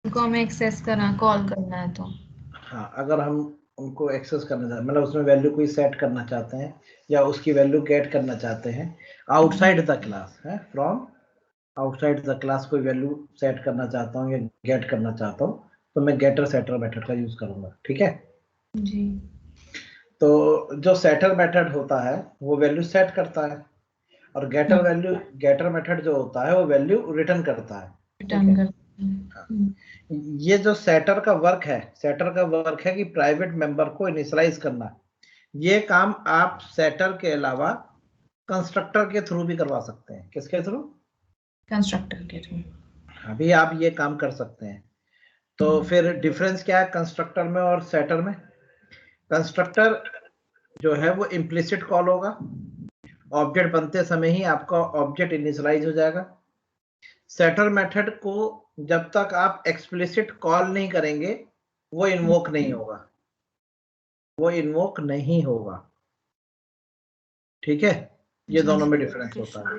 उनको हमें एक्सेस करना, कॉल करना है तो। हाँ, अगर हम उनको एक्सेस करना चाहते हैं, मतलब उसमें वैल्यू कोई सेट करना चाहते हैं या उसकी वैल्यू गेट करना चाहते हैं आउटसाइड द क्लास है, फ्रॉम आउटसाइड द क्लास कोई वैल्यू सेट करना चाहता हूँ या गेट करना चाहता हूँ, तो मैं गेटर सेटर मेथड का यूज करूंगा। ठीक है, जी। तो जो सेटर मेथड होता है वो वैल्यू सेट करता है, और गेटर मेथड जो होता है वो वैल्यू रिटर्न करता है। ठीक रिटर्न है, करते हाँ। हैं। ये जो सेटर का वर्क है कि प्राइवेट मेंबर को इनिशियलाइज करना। ये काम आप सेटर के अलावा कंस्ट्रक्टर के थ्रू भी करवा सकते हैं। किसके थ्रू? कंस्ट्रक्टर के थ्रू। अभी आप ये काम कर सकते हैं। तो फिर डिफरेंस क्या है कंस्ट्रक्टर में और सेटर में? कंस्ट्रक्टर जो है वो इम्प्लिसिट कॉल होगा, ऑब्जेक्ट बनते समय ही आपका ऑब्जेक्ट इनिशियलाइज हो जाएगा। सेटर मेथड को जब तक आप एक्सप्लिसिट कॉल नहीं करेंगे वो इन्वोक नहीं होगा, वो इन्वोक नहीं होगा। ठीक है, ये दोनों में डिफरेंस होता है।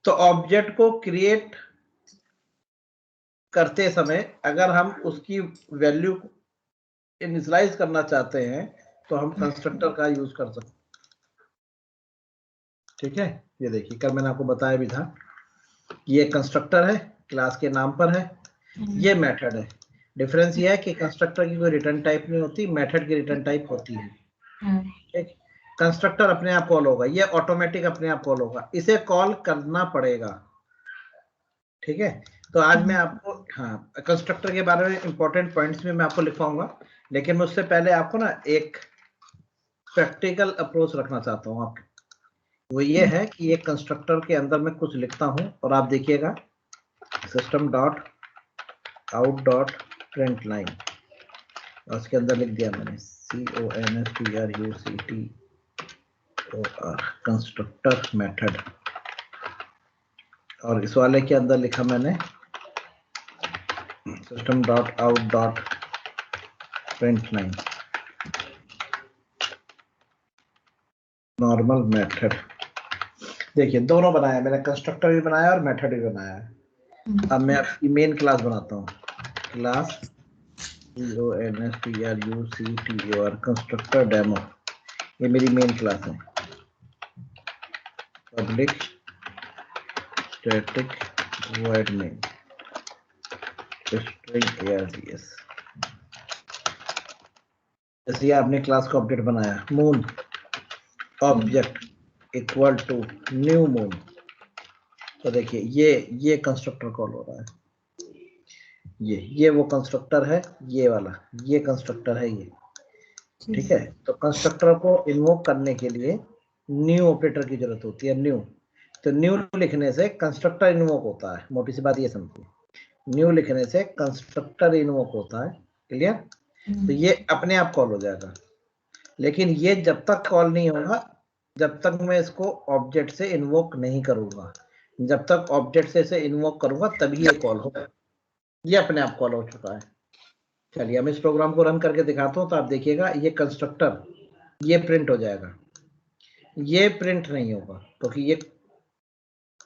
तो ऑब्जेक्ट को क्रिएट करते समय अगर हम उसकी वैल्यू इनिशियलाइज करना चाहते हैं तो हम कंस्ट्रक्टर का यूज कर सकते हैं। ठीक है, ये देखिए कल मैंने आपको बताया भी था, ये कंस्ट्रक्टर है, क्लास के नाम पर है, ये मेथड है। डिफरेंस ये है कि कंस्ट्रक्टर की कोई रिटर्न टाइप नहीं होती, मेथड की रिटर्न टाइप होती है। ठीक, कंस्ट्रक्टर अपने आप कॉल होगा, ये ऑटोमेटिक अपने आप कॉल होगा, इसे कॉल करना पड़ेगा। ठीक है, तो आज मैं आपको हाँ कंस्ट्रक्टर के बारे में इंपॉर्टेंट पॉइंट्स भी मैं आपको लिखवाऊंगा, लेकिन उससे पहले आपको ना एक प्रैक्टिकल अप्रोच रखना चाहता हूँ आप, वो ये है कि एक कंस्ट्रक्टर के अंदर मैं कुछ लिखता हूँ और आप देखिएगा system dot out dot print line, उसके अंदर लिख दिया मैंने CONSTRUCTOR कंस्ट्रक्टर मेथड, और इस वाले के अंदर लिखा मैंने system dot out dot print line normal method. देखिए दोनों बनाया मैंने, कंस्ट्रक्टर भी बनाया और मेथड भी बनाया है। अब मैं आपकी मेन क्लास बनाता हूँ, क्लास CONSTRUCTOR कंस्ट्रक्टर डेमो, ये मेरी मेन क्लास है। Public static void name string ARDS। जैसे आपने क्लास को अपडेट बनाया, moon object equal to new moon, तो देखिए ये कंस्ट्रक्टर कॉल हो रहा है, ये वो कंस्ट्रक्टर है, ये वाला ये कंस्ट्रक्टर है ये। ठीक है, तो कंस्ट्रक्टर को इन्वोक करने के लिए न्यू ऑपरेटर की जरूरत होती है, न्यू। तो न्यू लिखने से कंस्ट्रक्टर इन्वोक होता है, मोटी सी बात ये समझिए, न्यू लिखने से कंस्ट्रक्टर इन्वोक होता है। क्लियर? तो ये अपने आप कॉल हो जाएगा, लेकिन ये जब तक कॉल नहीं होगा जब तक मैं इसको ऑब्जेक्ट से इन्वोक नहीं करूंगा। जब तक ऑब्जेक्ट से इसे इन्वोक करूंगा तभी ये कॉल होगा। ये अपने आप कॉल हो चुका है। चलिए हम इस प्रोग्राम को रन करके दिखाता हूं, तो आप देखिएगा ये कंस्ट्रक्टर ये प्रिंट हो जाएगा, ये प्रिंट नहीं होगा क्योंकि ये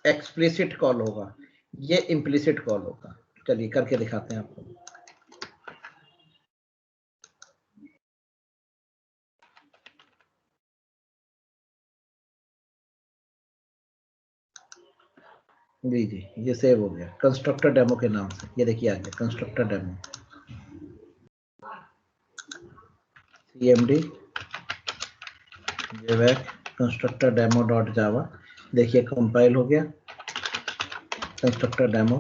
एक्सप्लिसिट कॉल होगा, ये इम्प्लिसिट कॉल होगा। चलिए करके दिखाते हैं आपको। जी जी, ये सेव हो गया कंस्ट्रक्टर डेमो के नाम से, ये देखिए आ गया constructor demo, CMD constructor demo dot जावा। देखिए कंपाइल हो गया कंस्ट्रक्टर डेमो,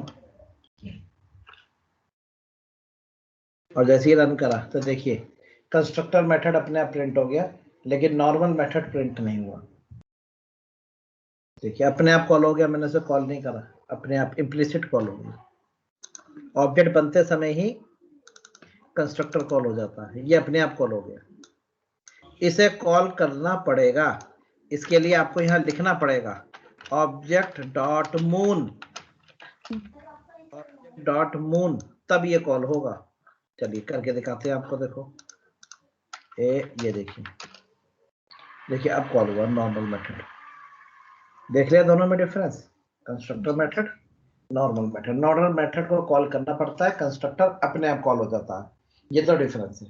और जैसे ही रन करा तो देखिए कंस्ट्रक्टर मेथड अपने आप प्रिंट हो गया, लेकिन नॉर्मल मेथड प्रिंट नहीं हुआ। देखिए अपने आप कॉल हो गया, मैंने उसे कॉल नहीं करा, अपने आप इम्प्लिसिट कॉल हो गया। ऑब्जेक्ट बनते समय ही कंस्ट्रक्टर कॉल हो जाता है, ये अपने आप कॉल हो गया। इसे कॉल करना पड़ेगा, इसके लिए आपको यहां लिखना पड़ेगा ऑब्जेक्ट डॉट मून, तब ये कॉल होगा। चलिए करके दिखाते हैं आपको, देखो ये देखिए अब कॉल हुआ नॉर्मल मेथड। देख लिया दोनों में difference, constructor method normal method को कॉल करना पड़ता है, कंस्ट्रक्टर अपने आप कॉल हो जाता है, ये तो डिफरेंस है।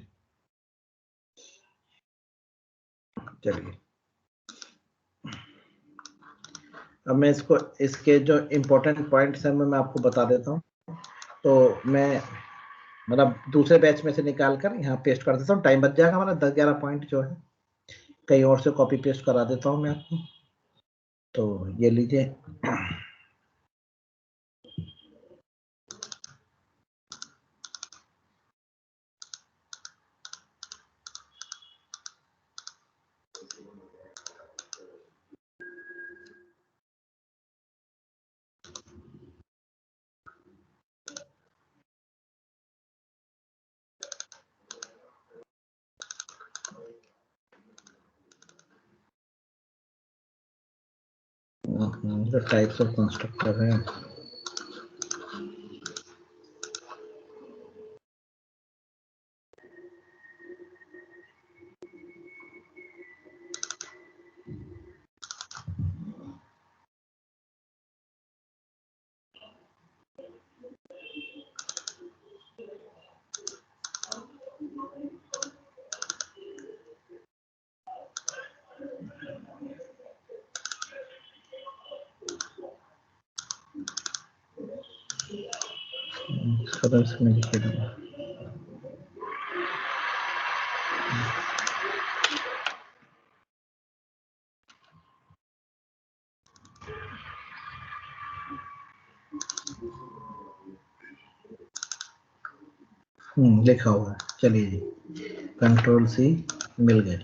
चलिए अब मैं इसके जो इम्पोर्टेंट पॉइंट्स हैं मैं आपको बता देता हूँ। तो मैं मतलब दूसरे बैच में से निकाल कर यहाँ पेस्ट कर देता हूँ, टाइम बच जाएगा हमारा। 10-11 पॉइंट जो है कहीं और से कॉपी पेस्ट करा देता हूँ मैं आपको। तो ये लीजिए, जो टाइप्स ऑफ कंस्ट्रक्टर है। इसमें लिखिए दूंगा। लिखा हुआ है। चलिए जी, कंट्रोल सी, मिल गए,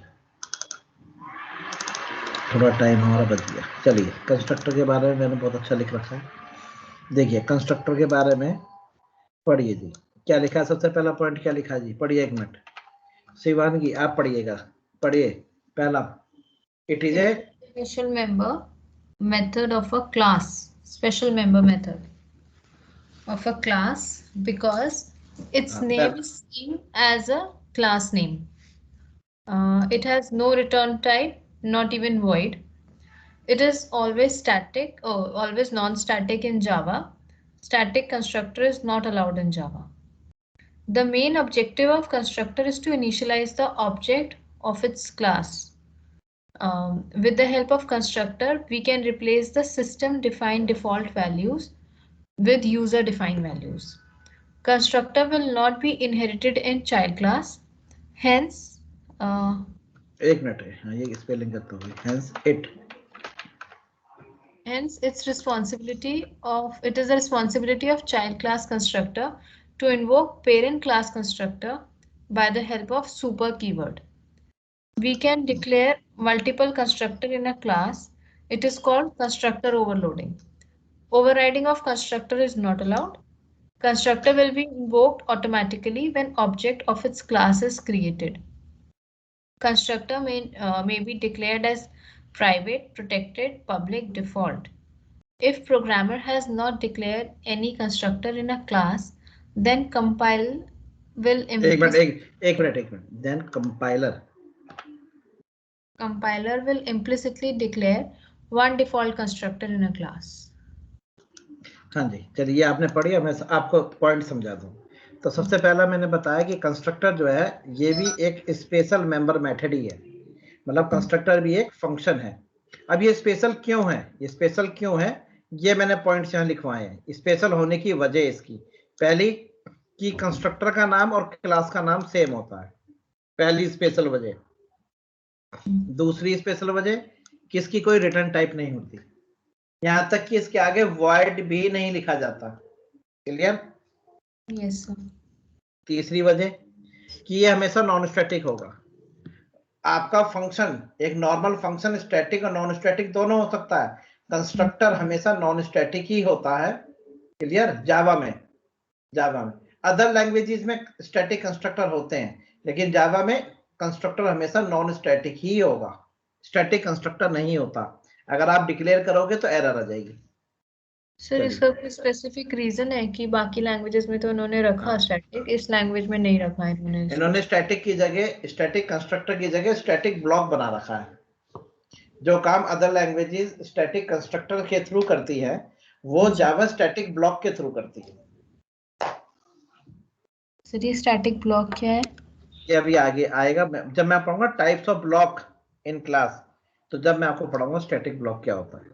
थोड़ा टाइम हमारा बच गया। चलिए कंस्ट्रक्टर के बारे में मैंने बहुत अच्छा लिख रखा है। देखिए कंस्ट्रक्टर के बारे में पढ़िए जी, क्या लिखा है। सबसे पहला पॉइंट क्या लिखा है जी, पढ़िए 1 मिनट। शिवानगी आप पढ़िएगा, पढ़िए। पहला, it is a Special member method of a class. Special member method of a class because its name is same as a class name. It has no return type, not even void. It is always static or always non-static in Java. Static constructor is not allowed in Java. The main objective of constructor is to initialize the object of its class. With the help of constructor, we can replace the system-defined default values with user-defined values. Constructor will not be inherited in child class. Hence, 1 minute है, हाँ ये spelling करते हुए, hence it is the responsibility of child class constructor to invoke parent class constructor by the help of super keyword. We can declare multiple constructor in a class. It is called constructor overloading. Overriding of constructor is not allowed. Constructor will be invoked automatically when object of its class is created. Constructor may be declared as private, protected, public, default. If programmer has not declared any constructor in a class, then compiler will implicitly declare one default constructor in a class. हाँ जी, चलिए आपने पढ़ी, मैं आपको point समझा दूं। तो सबसे पहला मैंने बताया कि कंस्ट्रक्टर जो है ये भी एक स्पेशल मेंबर मेथड ही है, मतलब कंस्ट्रक्टर भी एक फंक्शन है। अब ये स्पेशल क्यों है, ये स्पेशल क्यों है, ये मैंने पॉइंट्स यहाँ लिखवाए हैं। स्पेशल होने की वजह इसकी, पहली कि कंस्ट्रक्टर का नाम और क्लास का नाम सेम होता है, पहली स्पेशल वजह। दूसरी स्पेशल वजह कि इसकी कोई रिटर्न टाइप नहीं होती, यहां तक कि इसके आगे वॉइड भी नहीं लिखा जाता। क्लियर? Yes sir. तीसरी वजह कि ये हमेशा नॉन स्टैटिक होगा। आपका फंक्शन एक नॉर्मल फंक्शन स्टैटिक और नॉन स्टैटिक दोनों हो सकता है, कंस्ट्रक्टर हमेशा नॉन स्टैटिक ही होता है। क्लियर? जावा में अदर लैंग्वेजेस में स्टैटिक कंस्ट्रक्टर होते हैं, लेकिन जावा में कंस्ट्रक्टर हमेशा नॉन स्टैटिक ही होगा, स्टैटिक कंस्ट्रक्टर नहीं होता। अगर आप डिक्लेयर करोगे तो एरर आ जाएगी। सर इसका कोई स्पेसिफिक रीजन है कि बाकी लैंग्वेजेस में तो उन्होंने रखा स्टैटिक, इस लैंग्वेज में नहीं रखा है इन्होंने स्टैटिक की जगह, स्टैटिक कंस्ट्रक्टर की जगह स्टैटिक ब्लॉक बना रखा है। जो काम अदर लैंग्वेजेस स्टैटिक कंस्ट्रक्टर के थ्रू करती है वो जावा स्टैटिक ब्लॉक के थ्रू करती है। सर ये स्टैटिक ब्लॉक क्या है? ये अभी आगे आएगा, जब मैं पढ़ूंगा types of block in class, तो जब मैं आपको पढ़ाऊंगा स्टैटिक ब्लॉक क्या होता है।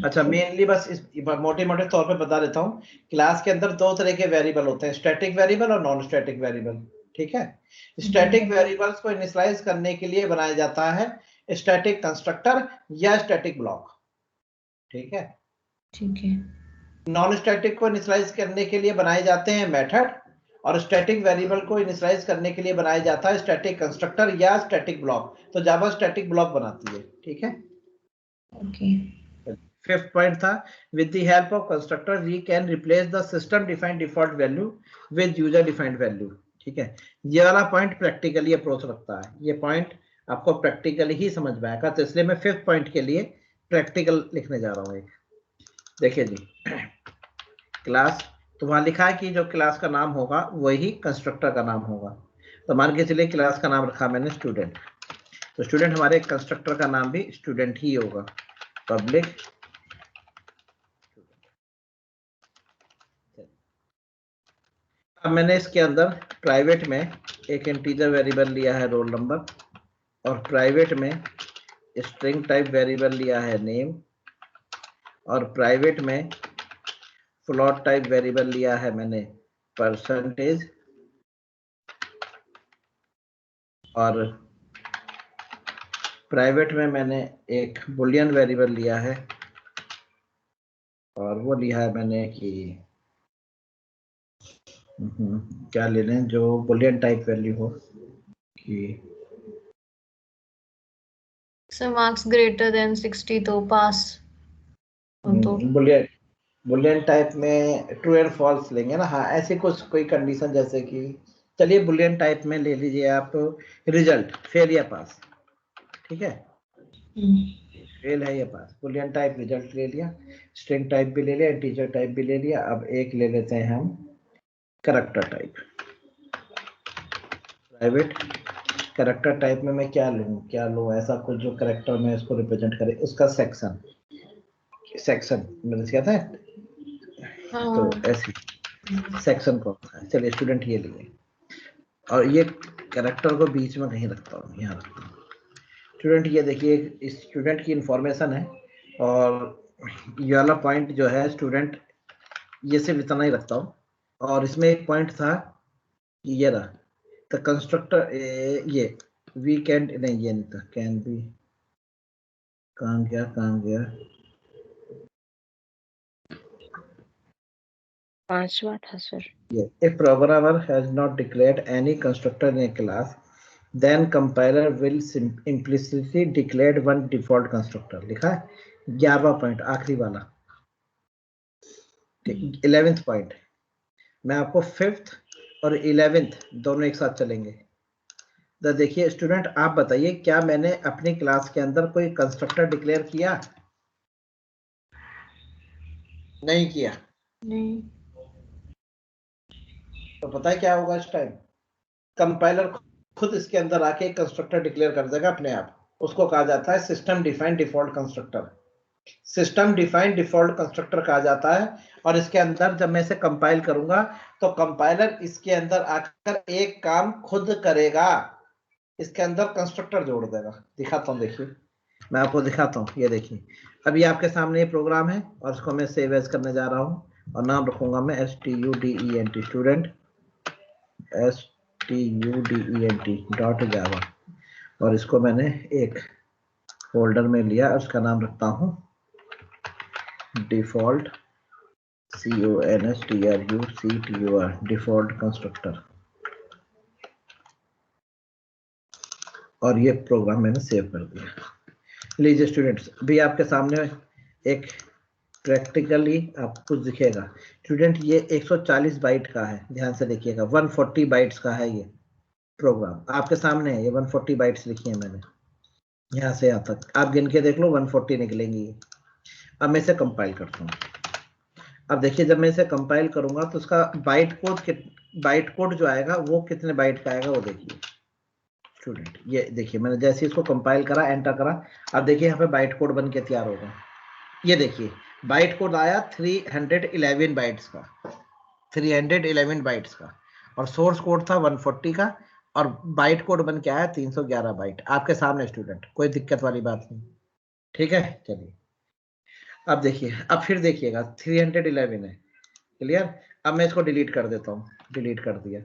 अच्छा, मेनली बस इस मोटे मोटे तौर पे बता देता हूँ। क्लास के अंदर दो तरह के वेरिएबल होते हैं, स्टैटिक वेरिएबल और नॉन स्टैटिक वेरिएबल। ठीक है, स्टैटिक वेरिएबल्स को इनिशियलाइज करने के लिए बनाया जाता है स्टैटिक कंस्ट्रक्टर या स्टैटिक ब्लॉक। ठीक है, ठीक है। नॉन स्टैटिक को इनिशियलाइज करने के लिए बनाए जाते हैं मेथड, और स्टैटिक वेरिएबल को इनिशियलाइज करने के लिए बनाया जाता है स्टैटिक कंस्ट्रक्टर या स्टैटिक ब्लॉक। तो जावा स्टैटिक ब्लॉक बनाती है। ठीक है, ओके। फिफ्थ पॉइंट था, with the help of constructor we can replace the system defined default value with user defined value. ठीक है, ये वाला पॉइंट प्रैक्टिकली अप्रोच रखता है, ये पॉइंट आपको प्रैक्टिकली ही समझ में आएगा, तो इसलिए मैं फिफ्थ पॉइंट के लिए प्रैक्टिकल लिखने जा रहा हूँ। एक देखिए जी, क्लास, तो वहां लिखा है कि जो क्लास का नाम होगा वही कंस्ट्रक्टर का नाम होगा। तो मान के चलिए क्लास का नाम रखा मैंने स्टूडेंट, तो स्टूडेंट हमारे कंस्ट्रक्टर का नाम भी स्टूडेंट ही होगा, पब्लिक। अब मैंने इसके अंदर प्राइवेट में एक इंटीजर वेरिएबल लिया है रोल नंबर, और प्राइवेट में स्ट्रिंग टाइप वेरिएबल लिया है नेम, और प्राइवेट में फ्लोट टाइप वेरिएबल लिया है मैंने परसेंटेज, और प्राइवेट में मैंने एक बुलियन वेरिएबल लिया है, और वो लिया है मैंने कि क्या ले लें जो बुलियन टाइप वैल्यू हो कि सर मार्क्स ग्रेटर देन 60 तो पास। तो बुलियन टाइप में ट्रू एंड फॉल्स लेंगे ना। हाँ, ऐसे कुछ कोई कंडीशन, जैसे कि चलिए बुलियन टाइप में ले लीजिए आप रिजल्ट फेल या पास। ठीक है, फेल है या पास, बुलियन टाइप रिजल्ट ले लिया, स्ट्रिंग टाइप भी ले लिया, इंटीजर टाइप भी ले लिया। अब एक ले लेते हैं हम character type, private character type में मैं क्या लूँ ऐसा कुछ जो कैरेक्टर में इसको रिप्रेजेंट करे, उसका सेक्शन मैंने क्या था। तो ऐसे सेक्शन कौन सा है, चलिए स्टूडेंट ये लिए, और ये कैरेक्टर को बीच में कहीं रखता हूँ, यहाँ रखता हूँ स्टूडेंट। ये देखिए स्टूडेंट की इंफॉर्मेशन है, और ये वाला पॉइंट जो है स्टूडेंट, ये सिर्फ इतना ही रखता हूँ। और इसमें एक पॉइंट था, ये रहा द कंस्ट्रक्टर, ये वी कैन, नहीं ये नहीं था, कैन बी, कहाँ गया, पांचवा था sir. If programmer has not declared any constructor in a class, then compiler will implicitly declare one default constructor। लिखा है 11वां पॉइंट, आखिरी वाला। 11th पॉइंट, मैं आपको 5th और 11th दोनों एक साथ चलेंगे। तो देखिए स्टूडेंट, आप बताइए क्या मैंने अपनी क्लास के अंदर कोई कंस्ट्रक्टर डिक्लेयर किया? नहीं किया। नहीं। तो पता है क्या होगा इस टाइम, कंपाइलर खुद इसके अंदर आके कंस्ट्रक्टर डिक्लेयर कर देगा अपने आप। उसको कहा जाता है system defined default constructor. System defined default constructor कहा जाता है। और इसके अंदर जब मैं इसे कंपाइल करूंगा तो कंपाइलर इसके अंदर आकर एक काम खुद करेगा, इसके अंदर कंस्ट्रक्टर जोड़ देगा। दिखाता हूँ, देखिए मैं आपको दिखाता हूँ। ये देखिए अभी आपके सामने ये प्रोग्राम है, और इसको मैं सेव एज करने जा रहा हूँ, और नाम रखूंगा मैं STUDENT स्टूडेंट, STUDENT.java, और इसको मैंने एक फोल्डर में लिया, उसका नाम रखता हूँ डिफॉल्ट, CONSTRUCTUR, डिफॉल्ट कंस्ट्रक्टर। और ये प्रोग्राम मैंने सेव कर दिया। लीजिए स्टूडेंट्स, अभी आपके सामने एक प्रैक्टिकली आपको कुछ दिखेगा। स्टूडेंट ये 140 बाइट का है, ध्यान से देखिएगा, 140 बाइट्स का है ये प्रोग्राम आपके सामने है। ये 140 बाइट्स लिखी है मैंने, यहाँ से यहाँ तक आप गिन के देख लो, 140 निकलेंगी। अब मैं इसे कंपाइल करता हूँ। अब देखिए जब मैं इसे कंपाइल करूंगा तो उसका बाइट कोड जो आएगा वो कितने बाइट का आएगा, वो देखिए स्टूडेंट। ये देखिए मैंने जैसे इसको कंपाइल करा, एंटर करा, अब देखिए यहाँ पे बाइट कोड बन के तैयार होगा। ये देखिए बाइट कोड आया 311 बाइट्स का, 311 बाइट्स का, और सोर्स कोड था 140 का, और बाइट कोड बन के आया 311 बाइट आपके सामने स्टूडेंट, कोई दिक्कत वाली बात नहीं। ठीक है, चलिए अब देखिए, अब फिर देखिएगा 311 है, क्लियर। अब मैं इसको डिलीट कर देता हूँ, डिलीट कर दिया।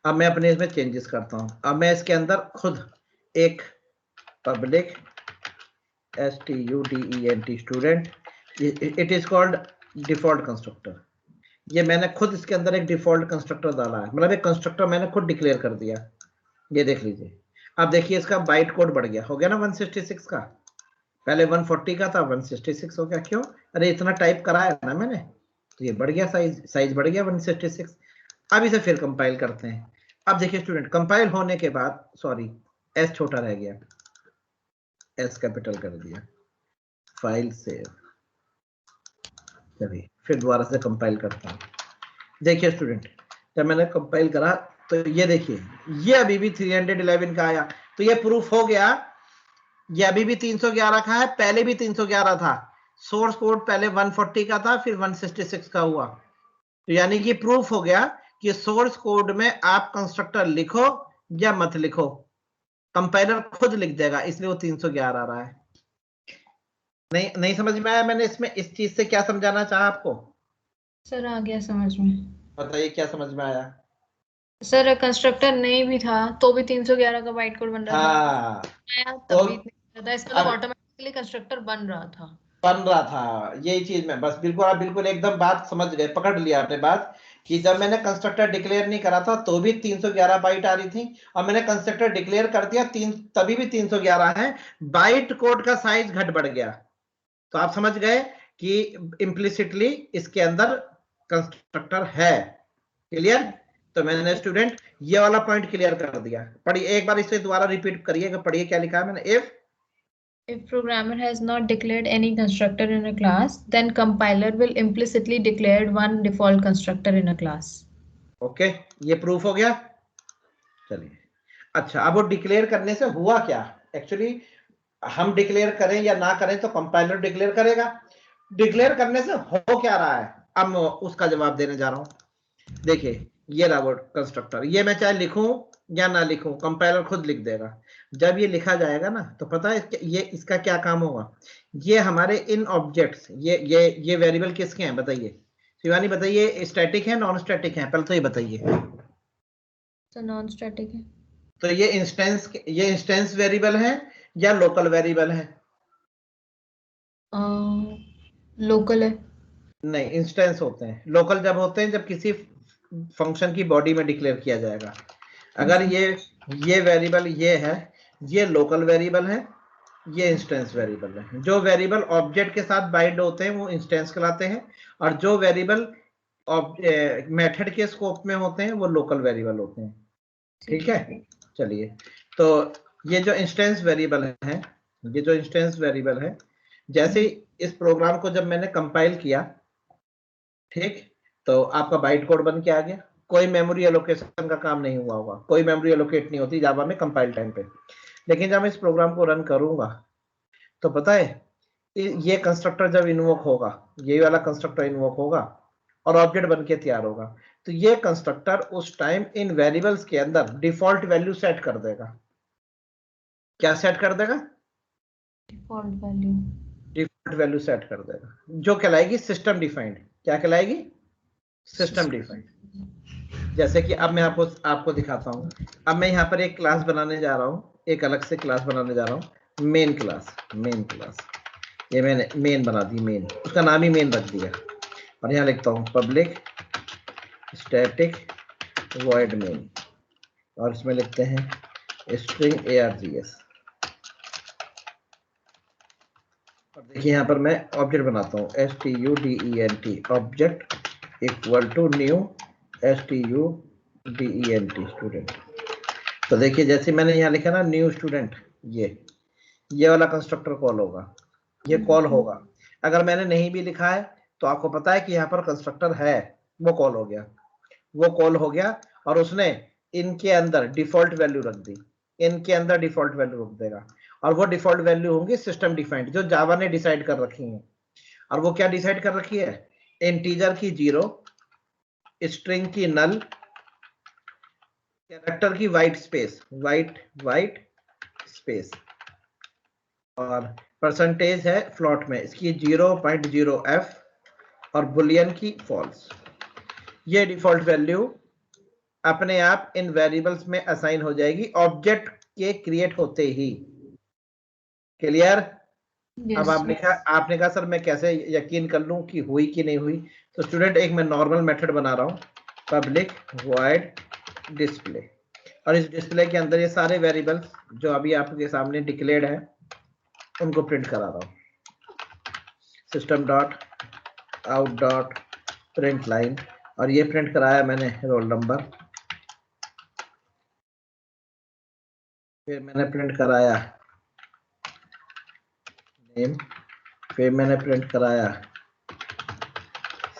अब मैं अपने इसमें चेंजेस करता हूँ। अब मैं इसके अंदर खुद एक public student student, it is called default constructor. ये मैंने खुद इसके अंदर एक डिफॉल्ट कंस्ट्रक्टर डाला है, मतलब एक कंस्ट्रक्टर मैंने खुद डिक्लेयर कर दिया। ये देख लीजिए, अब देखिए इसका बाइट कोड बढ़ गया, हो गया ना 166 का, पहले 140 का था 166 हो गया। क्यों? अरे इतना टाइप कराया ना मैंने, तो ये बढ़ गया, साइज बढ़ गया 166। अब इसे फिर कंपाइल करते हैं। अब देखिए स्टूडेंट, कंपाइल होने के बाद, सॉरी एस छोटा रह गया, एस कैपिटल कर दिया, फाइल सेव। चलिए फिर दोबारा से कंपाइल करता हूँ। देखिए स्टूडेंट, जब मैंने कंपाइल करा तो ये देखिए, ये अभी भी 311 का आया, तो ये प्रूफ हो गया ये अभी भी 311 का है, पहले भी 311 था। सोर्स कोड पहले 140 का था, फिर 166 का हुआ, तो यानी कि प्रूफ हो गया कि सोर्स कोड में आप कंस्ट्रक्टर लिखो या मत लिखो, कंपाइलर खुद लिख देगा, इसलिए वो 311 आ रहा है। नहीं समझ में आया मैंने इसमें इस चीज से क्या समझाना चाहा आपको? सर आ गया समझ में। बताइए क्या समझ में आया? सर कंस्ट्रक्टर नहीं भी था तो भी 311 का बाइट कोड बन रहा था, हाँ, आया तो तब भी इतना था, इसका मतलब अब ऑटोमेटिकली कंस्ट्रक्टर बन रहा था। बन रहा था, यही चीज में बस बिल्कुल, आप बिल्कुल एकदम बात समझ गए, पकड़ लिया आपने बात, कि जब मैंने कंस्ट्रक्टर डिक्लेयर नहीं करा था तो भी 311 बाइट आ रही थी, और मैंने कंस्ट्रक्टर डिक्लेयर कर दिया तभी भी 311 है, बाइट कोड का साइज घट बढ़ गया। तो आप समझ गए कि इम्प्लिसिटली इसके अंदर कंस्ट्रक्टर है। क्लियर? तो मैंने स्टूडेंट ये वाला पॉइंट क्लियर कर दिया। पढ़िए एक बार इसे दोबारा रिपीट करिएगा, पढ़िए क्या लिखा है मैंने। If programmer has not declared any constructor in a class, then compiler will implicitly declare one default constructor in a class. Okay, ये प्रूफ हो गया। चलिए अच्छा, अब वो डिक्लेयर करने से हुआ क्या? एक्चुअली हम डिक्लेयर करें या ना करें तो कंपाइलर डिक्लेयर करेगा। डिक्लेयर करने से हो क्या रहा है, अब मैं उसका जवाब देने जा रहा हूं। देखिए ये रहा वो कंस्ट्रक्टर, ये मैं चाहे लिखूं या ना लिखूं, कंपाइलर खुद लिख देगा। जब ये लिखा जाएगा ना तो पता है ये इसका क्या काम होगा, ये हमारे इन ऑब्जेक्ट्स, ये वेरिएबल किसके हैं बताइए शिवानी, बताइए स्टैटिक है नॉन स्टैटिक है, पहले तो ये बताइए। तो नॉन स्टैटिक है। तो ये इंस्टेंस वेरिएबल है या लोकल वेरिएबल है? लोकल है। नहीं, इंस्टेंस होते हैं। लोकल जब होते हैं जब किसी फंक्शन की बॉडी में डिक्लेयर किया जाएगा। अगर ये वेरिएबल ये है, ये लोकल वेरिएबल है, ये इंस्टेंस वेरिएबल है। जो वेरिएबल ऑब्जेक्ट के साथ बाइंड होते हैं वो इंस्टेंस कहलाते हैं, और जो वेरिएबल मेथड के स्कोप में होते हैं वो लोकल वेरिएबल होते हैं। ठीक है, चलिए तो ये जो इंस्टेंस वेरिएबल है, ये जो इंस्टेंस वेरिएबल है, जैसे इस प्रोग्राम को जब मैंने कंपाइल किया, ठीक, तो आपका बाइट कोड बन के आ गया। कोई मेमोरी एलोकेशन का काम नहीं हुआ होगा, कोई मेमोरी एलोकेट नहीं होती जावा में कंपाइल टाइम पे। लेकिन जब मैं इस प्रोग्राम को रन करूंगा तो पता है ये कंस्ट्रक्टर जब इन्वोक होगा, ये वाला कंस्ट्रक्टर इन्वोक होगा और ऑब्जेक्ट बन के तैयार होगा, तो ये कंस्ट्रक्टर उस टाइम इन वेरिएबल्स के अंदर डिफॉल्ट वैल्यू सेट कर देगा। क्या सेट कर देगा? Default value. Default value set कर देगा, जो कहलाएगी सिस्टम डिफाइंड। क्या कहलाएगी? System defined. जैसे कि अब मैं आपको दिखाता हूं। अब मैं यहाँ पर एक क्लास बनाने जा रहा हूं, एक अलग से क्लास बनाने जा रहा हूं, मेन क्लास। ये मैंने मेन बना दी, मेन, उसका नाम ही मेन रख दिया, और यहाँ लिखता हूँ पब्लिक स्टैटिक वॉइड मेन, और इसमें लिखते हैं स्ट्रिंग args। और देखिए यहाँ पर मैं ऑब्जेक्ट बनाता हूँ student, object equal to new student student. तो देखिए जैसे मैंने यहाँ लिखा ना न्यू स्टूडेंट, ये वाला कंस्ट्रक्टर कॉल होगा, ये कॉल होगा। अगर मैंने नहीं भी लिखा है तो आपको पता है कि यहाँ पर कंस्ट्रक्टर है, वो कॉल हो गया, और उसने इनके अंदर डिफॉल्ट वैल्यू रख दी, इनके अंदर डिफॉल्ट वैल्यू रख देगा, और वो डिफॉल्ट वैल्यू होंगी सिस्टम डिफाइंड, जो जावा ने डिसाइड कर रखी है। और वो क्या डिसाइड कर रखी है, इंटीजर की 0, स्ट्रिंग की नल, कैरेक्टर की वाइट स्पेस, वाइट स्पेस, और परसेंटेज है फ्लोट में इसकी 0.0f और बुलियन की फॉल्स। ये डिफॉल्ट वैल्यू अपने आप इन वेरिएबल्स में असाइन हो जाएगी ऑब्जेक्ट के क्रिएट होते ही। क्लियर? अब आपने कहा सर मैं कैसे यकीन कर लूं कि हुई कि नहीं हुई? तो स्टूडेंट एक मैं नॉर्मल मेथड बना रहा हूं, पब्लिक वॉइड डिस्प्ले, और इस डिस्प्ले के अंदर ये सारे वेरिएबल्स जो अभी आपके सामने डिक्लेयर्ड है उनको प्रिंट करा रहा हूं। System dot out dot print line, और ये प्रिंट कराया मैंने रोल नंबर, फिर मैंने प्रिंट कराया नेम, फिर मैंने प्रिंट कराया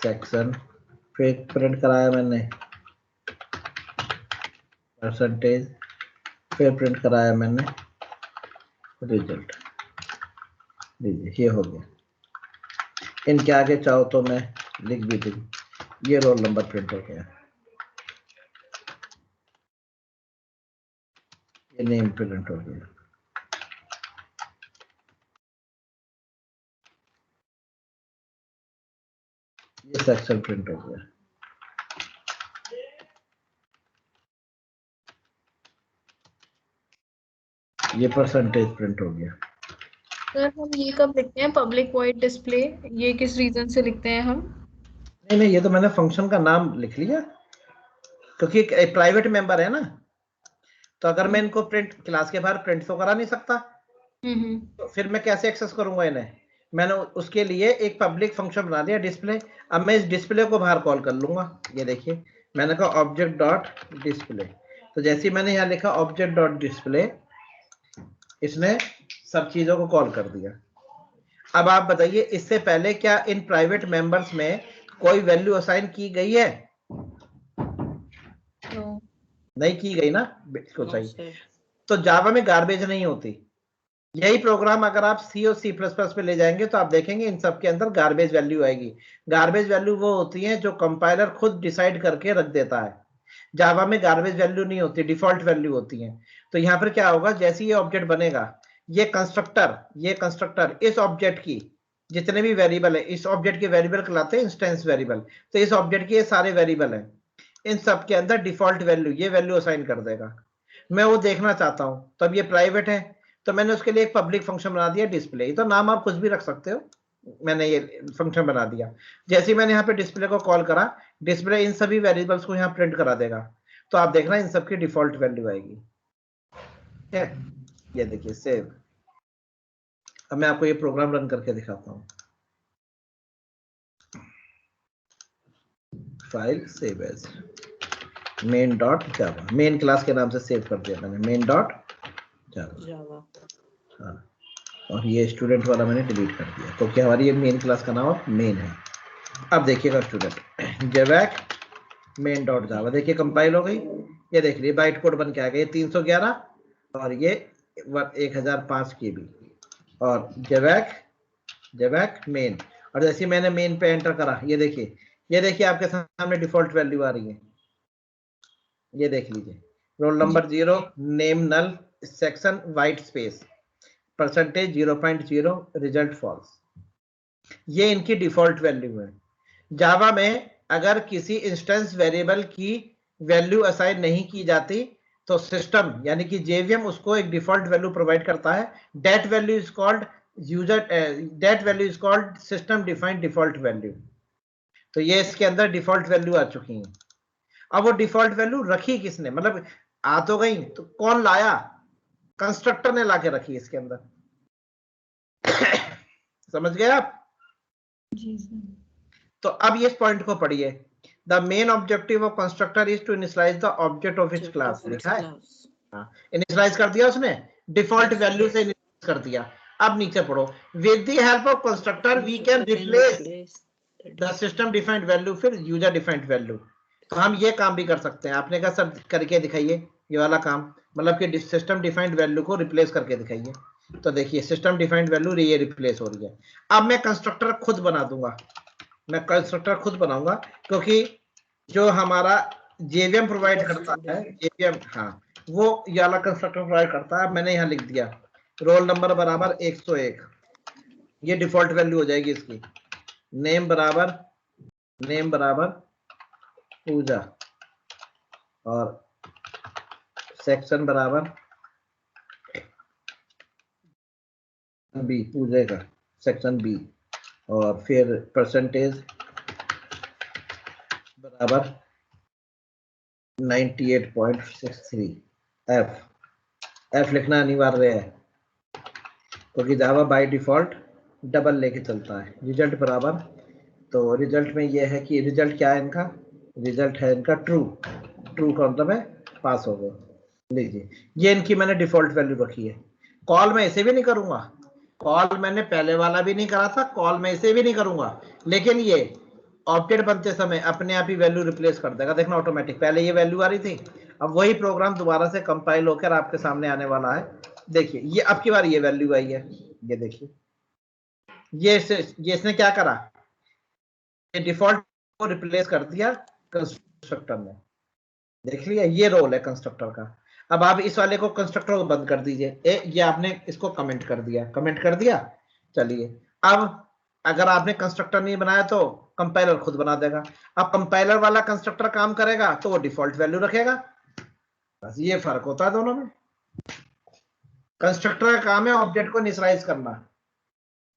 सेक्शन, फिर प्रिंट कराया मैंने परसेंटेज, फिर प्रिंट कराया मैंने रिजल्ट। लीजिए ये हो गया। इनके आगे चाहो तो मैं लिख भी दूं, ये रोल नंबर प्रिंट हो गया, ये नेम प्रिंट हो गया, ये सेक्शन प्रिंट हो गया, ये परसेंटेज प्रिंट हो गया। सर हम ये कब लिखते हैं पब्लिक वॉइड डिस्प्ले, ये किस रीजन से लिखते हैं हम? नहीं, ये तो मैंने फंक्शन का नाम लिख लिया, क्योंकि एक प्राइवेट मेंबर है ना, तो अगर मैं इनको प्रिंट क्लास के बाहर प्रिंट तो करा नहीं सकता, तो फिर मैं कैसे एक्सेस करूंगा इन्हें? मैंने उसके लिए एक पब्लिक फंक्शन बना दिया डिस्प्ले। अब मैं इस डिस्प्ले को बाहर कॉल कर लूंगा। ये देखिए मैंने कहा ऑब्जेक्ट डॉट डिस्प्ले, तो जैसे मैंने यहाँ लिखा ऑब्जेक्ट डॉट डिस्प्ले, इसने सब चीजों को कॉल कर दिया। अब आप बताइए इससे पहले क्या इन प्राइवेट मेंबर्स में कोई वैल्यू असाइन की गई है? नहीं की गई ना, बिल्कुल सही। तो जावा में गार्बेज नहीं होती। यही प्रोग्राम अगर आप सी और सी प्लस प्लस पे ले जाएंगे तो आप देखेंगे इन सब के अंदर गार्बेज वैल्यू आएगी। गार्बेज वैल्यू वो होती है जो कंपाइलर खुद डिसाइड करके रख देता है। जावा में गार्बेज वैल्यू नहीं होती, डिफॉल्ट वैल्यू होती है। तो यहाँ पर क्या होगा, जैसे ये ऑब्जेक्ट बनेगा, ये कंस्ट्रक्टर इस ऑब्जेक्ट की जितने भी वेरिएबल है, इस ऑब्जेक्ट के वेरिएबल कहलाते हैं इंस्टेंस वेरिएबल। तो इस ऑब्जेक्ट के ये सारे वेरिएबल हैं, इन सब के अंदर डिफॉल्ट वैल्यू ये वैल्यू असाइन कर देगा। मैं वो देखना चाहता हूं, तो अब ये प्राइवेट है, तो मैंने उसके लिए एक पब्लिक फंक्शन बना दिया डिस्प्ले। तो नाम आप कुछ भी रख सकते हो, मैंने ये फंक्शन बना दिया। जैसे ही मैंने यहाँ पे डिस्प्ले को कॉल करा, डिस्प्ले इन सभी वेरिएबल्स को यहाँ प्रिंट करा देगा। तो आप देखना इन सबकी डिफॉल्ट वैल्यू आएगी। ठीक है, ये देखिए सेव। अब मैं आपको ये प्रोग्राम रन करके दिखाता हूँ। File save as main dot Java, main class के नाम से सेव कर दिया मैंने, मेन डॉट जावा। हाँ, और ये स्टूडेंट वाला मैंने डिलीट कर दिया, क्योंकि हमारी ये मेन क्लास का नाम मेन है। अब देखिएगा स्टूडेंट, जेवैक मेन डॉट जावा, देखिए कंपाइल हो गई। ये देख लीजिए बाइट कोड बन के आ गया, 311 और ये 1005 KB, और जेवैक मेन। और जैसे मैंने मेन पे एंटर करा, ये देखिए आपके सामने डिफॉल्ट वैल्यू आ रही है। ये देख लीजिए, roll number 0, name null, section white space, percentage 0.0, result false. ये इनकी डिफॉल्ट वैल्यू है। जावा में अगर किसी इंस्टेंस वेरिएबल की वैल्यू असाइन नहीं की जाती तो सिस्टम यानी कि जेवीएम उसको एक डिफॉल्ट वैल्यू प्रोवाइड करता है। That value is called system defined default value. तो ये इसके अंदर डिफॉल्ट वैल्यू आ चुकी है। अब वो डिफॉल्ट वैल्यू रखी किसने, मतलब आ तो गई, तो कौन लाया? कंस्ट्रक्टर ने लाके रखी इसके अंदर। समझ गए आप? जी सर। तो अब ये पॉइंट को पढ़िए। The main objective of constructor is to initialize the object of its class. लिखा है, इनिशियलाइज कर दिया उसने, डिफॉल्ट वैल्यू से इनिशियलाइज कर दिया। अब नीचे पढ़ो, with the help of constructor we can replace the system defined value फिर यूजर डिफाइंड वैल्यू। तो हम ये काम भी कर सकते हैं। आपने कहा सर करके दिखाइए ये वाला काम, मतलब कि सिस्टम डिफाइंड वैल्यू को रिप्लेस करके दिखाइए। तो देखिए सिस्टम डिफाइंड वैल्यू ये रिप्लेस हो रही है। अब मैं कंस्ट्रक्टर खुद बना दूंगा, मैं कंस्ट्रक्टर खुद बनाऊंगा, क्योंकि जो हमारा जेवीएम प्रोवाइड करता है, जेवीएम, हाँ, वो ये वाला कंस्ट्रक्टर प्रोवाइड करता है। मैंने यहाँ लिख दिया रोल नंबर बराबर 101, ये डिफॉल्ट वैल्यू हो जाएगी इसकी। नेम बराबर पूजा और सेक्शन बराबर बी, पूजे का सेक्शन बी, और फिर परसेंटेज बराबर 98.63। एफ लिखना अनिवार्य है, क्योंकि जावा बाय डिफॉल्ट डबल लेके चलता है। रिजल्ट बराबर, तो रिजल्ट में ये है कि रिजल्ट क्या है इनका, रिजल्ट है इनका ट्रू, ट्रू का मतलब है पास हो गए। लीजिए ये इनकी मैंने डिफॉल्ट वैल्यू रखी है। कॉल मैं इसे भी नहीं करूंगा, कॉल मैंने पहले वाला भी नहीं करा था, कॉल मैं इसे भी नहीं करूंगा, लेकिन ये ऑब्जेक्ट बनते समय अपने आप ही वैल्यू रिप्लेस कर देगा। देखना ऑटोमेटिक, पहले ये वैल्यू आ रही थी, अब वही प्रोग्राम दोबारा से कंपाइल होकर आपके सामने आने वाला है। देखिए ये अब की बार ये वैल्यू आई है, ये देखिए ये इसने क्या करा, ये डिफॉल्ट को रिप्लेस कर दिया कंस्ट्रक्टर में। देख लिया, ये रोल है कंस्ट्रक्टर का। अब आप इस वाले को कंस्ट्रक्टर को बंद कर दीजिए, ये आपने इसको कमेंट कर दिया, कमेंट कर दिया। चलिए अब अगर आपने कंस्ट्रक्टर नहीं बनाया तो कंपाइलर खुद बना देगा। अब कंपाइलर वाला कंस्ट्रक्टर काम करेगा तो वो डिफॉल्ट वैल्यू रखेगा, बस ये फर्क होता है दोनों में। कंस्ट्रक्टर का काम है ऑब्जेक्ट को इनिशियलाइज करना,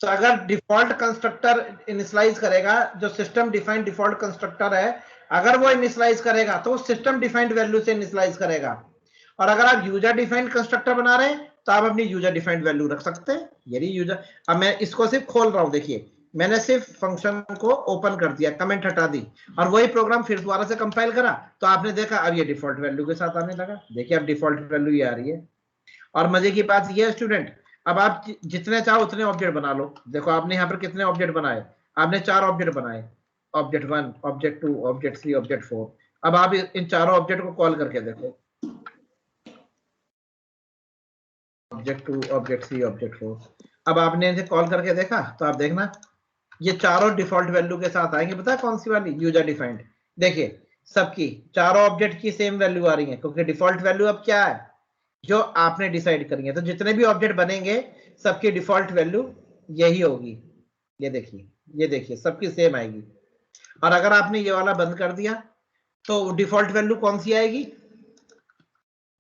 तो अगर डिफॉल्ट कंस्ट्रक्टर इनिशियलाइज करेगा, जो सिस्टम डिफाइंड डिफॉल्ट कंस्ट्रक्टर है, अगर वो इनिशियलाइज करेगा तो सिस्टम डिफाइंड वैल्यू से इनिशियलाइज करेगा। और अगर आप यूजर डिफाइंड कंस्ट्रक्टर बना रहे हैं तो आप अपनी यूजर डिफाइंड वैल्यू रख सकते हैं। यदि यूजर, अब मैं इसको सिर्फ खोल रहा हूं, देखिए मैंने सिर्फ फंक्शन को ओपन कर दिया, कमेंट हटा दी, और वही प्रोग्राम फिर दोबारा से कंपाइल करा, तो आपने देखा अब ये डिफॉल्ट वैल्यू के साथ आने लगा। देखिए अब डिफॉल्ट वैल्यू ये आ रही है। और मजे की बात ये है स्टूडेंट, अब आप जितने चाहो उतने ऑब्जेक्ट बना लो। देखो आपने यहाँ पर कितने ऑब्जेक्ट बनाए, आपने 4 ऑब्जेक्ट बनाए, ऑब्जेक्ट 1, ऑब्जेक्ट 2, ऑब्जेक्ट 3, ऑब्जेक्ट 4। अब आप इन चारों ऑब्जेक्ट को कॉल करके देखो, ऑब्जेक्ट 2, ऑब्जेक्ट 3, ऑब्जेक्ट 4। अब आपने इसे कॉल करके देखा तो आप देखना ये चारों डिफॉल्ट वैल्यू के साथ आएंगे। पता है कौन सी वाली, यूजर डिफाइंड। देखिए सबकी चारों ऑब्जेक्ट की सेम वैल्यू आ रही है, क्योंकि डिफॉल्ट वैल्यू अब क्या है, जो आपने डिसाइड करी है। तो जितने भी ऑब्जेक्ट बनेंगे सबकी डिफॉल्ट वैल्यू यही होगी। ये देखिए सबकी सेम आएगी। और अगर आपने ये वाला बंद कर दिया तो डिफॉल्ट वैल्यू कौन सी आएगी,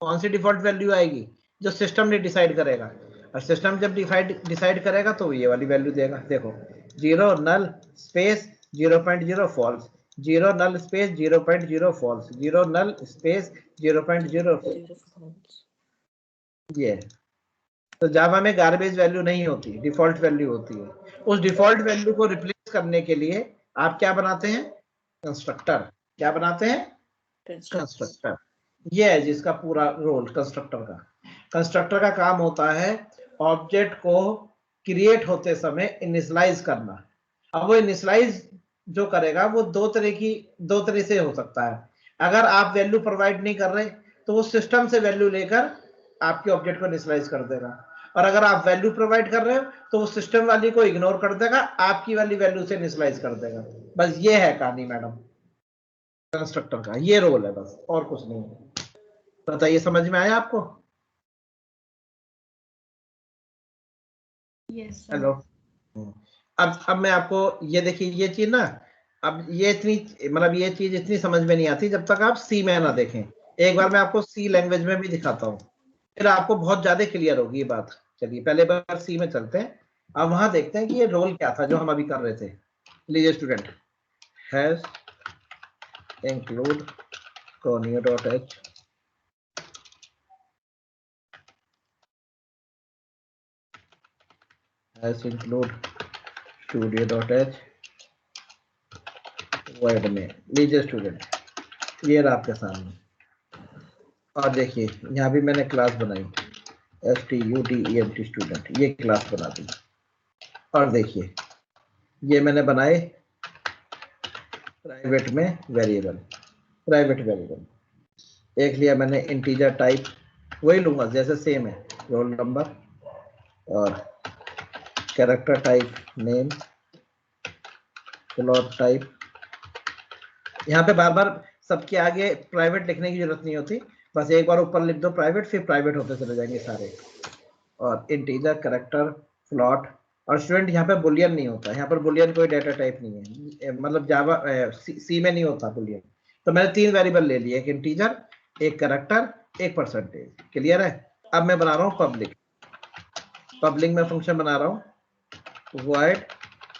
कौन सी डिफॉल्ट वैल्यू आएगी, जो सिस्टम ने डिसाइड करेगा। और सिस्टम जब डिसाइड करेगा तो ये वाली वैल्यू देगा। देखो 0 null space 0.0 false, 0 null space 0.0 false, 0 null space 0.0 ये। तो जावा में गार्बेज वैल्यू नहीं होती, डिफॉल्ट वैल्यू होती है। उस डिफॉल्ट वैल्यू को रिप्लेस करने के लिए आप क्या बनाते हैं, कंस्ट्रक्टर। क्या बनाते हैं, कंस्ट्रक्टर। ये है जिसका पूरा रोल कंस्ट्रक्टर का। कंस्ट्रक्टर का काम होता है ऑब्जेक्ट को क्रिएट होते समय इनिशियलाइज करना। अब वो इनिशियलाइज जो करेगा वो दो तरह से हो सकता है। अगर आप वैल्यू प्रोवाइड नहीं कर रहे तो वो सिस्टम से वैल्यू लेकर आपके ऑब्जेक्ट को इनिशियलाइज कर देगा, और अगर आप वैल्यू प्रोवाइड कर रहे हो तो वो सिस्टम वाली को इग्नोर कर देगा, आपकी वाली वैल्यू से इनिशियलाइज कर देगा। बस ये है कहानी मैडम, कंस्ट्रक्टर का ये रोल है, बस और कुछ नहीं है। बताइए समझ में आया आपको? Yes hello. अब मैं आपको ये देखिए ये चीज ना, अब ये इतनी मतलब ये चीज इतनी समझ में नहीं आती जब तक आप सी में ना देखें। एक बार मैं आपको सी लैंग्वेज में भी दिखाता हूँ, फिर आपको बहुत ज्यादा क्लियर होगी ये बात। चलिए पहले बार सी में चलते हैं, अब वहां देखते हैं कि ये रोल क्या था जो हम अभी कर रहे थे। लीजिए student, hash include conio.h hash include studio.h word में। लीजिए स्टूडेंट, ये रहा आपके सामने, और देखिए यहाँ भी मैंने क्लास बनाई STUDENT स्टूडेंट, ये क्लास बना दी। और देखिए ये मैंने बनाए प्राइवेट में वेरिएबल, प्राइवेट वेरिएबल एक लिया मैंने इंटीजर टाइप, वही लूंगा जैसे सेम है, रोल नंबर और character type name, float type. यहाँ पे बार बार सबके आगे प्राइवेट लिखने की जरूरत नहीं होती, बस एक बार ऊपर लिख दो प्राइवेट, फिर प्राइवेट होते चले जाएंगे सारे। और इंटीजर, कैरेक्टर, फ्लोट। और स्टूडेंट यहाँ पे बुलियन नहीं होता, यहाँ पर बुलियन कोई डाटा टाइप नहीं है, मतलब जावा सी में नहीं होता बुलियन। तो मैंने 3 वेरिएबल ले लिए, एक इंटीजर, एक कैरेक्टर, एक परसेंटेज। क्लियर है? अब मैं बना रहा हूँ पब्लिक। पब्लिक में फंक्शन बना रहा हूँ void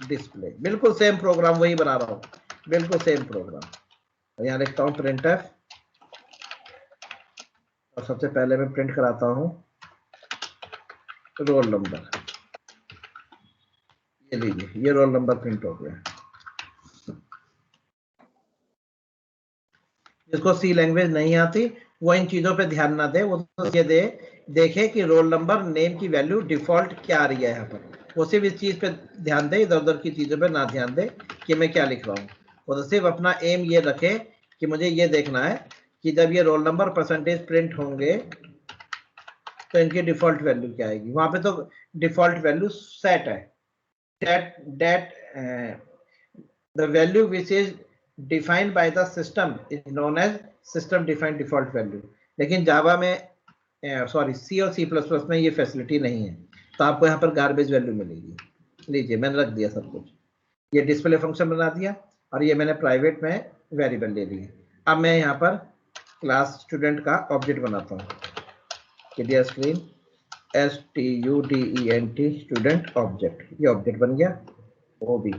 डिस्प्ले, बिल्कुल सेम प्रोग्राम वही बना रहा हूँ, बिल्कुल सेम प्रोग्राम। यहाँ लिखता हूँ printf, और सबसे पहले मैं प्रिंट कराता हूँ रोल नंबर। ये लीजिए, ये रोल नंबर प्रिंट हो गया। जिसको सी लैंग्वेज नहीं आती वो इन चीजों पे ध्यान ना दे, वो तो ये देखे कि रोल नंबर नेम की वैल्यू डिफॉल्ट क्या आ रही है यहाँ पर, वो सिर्फ इस चीज पे ध्यान दे, इधर उधर की चीजों पे ना ध्यान दे कि मैं क्या लिख रहा हूँ। वो तो सिर्फ अपना एम ये रखे कि मुझे ये देखना है कि जब ये रोल नंबर परसेंटेज प्रिंट होंगे तो इनकी डिफॉल्ट वैल्यू क्या आएगी। वहां पे तो डिफॉल्ट वैल्यू सेट है, that the value which is defined by the system is known as system defined default value। लेकिन जावा में सॉरी सी और सी प्लस प्लस में ये फैसिलिटी नहीं है, तो आपको यहाँ पर गार्बेज वैल्यू मिलेगी। लीजिए मैंने रख दिया सब कुछ, ये डिस्प्ले फंक्शन बना दिया, और ये मैंने प्राइवेट में वेरिएबल ले लिए। अब मैं यहाँ पर क्लास स्टूडेंट का ऑब्जेक्ट बनाता हूँ, clear screen, STUDENT student object, ये ऑब्जेक्ट बन गया वो भी,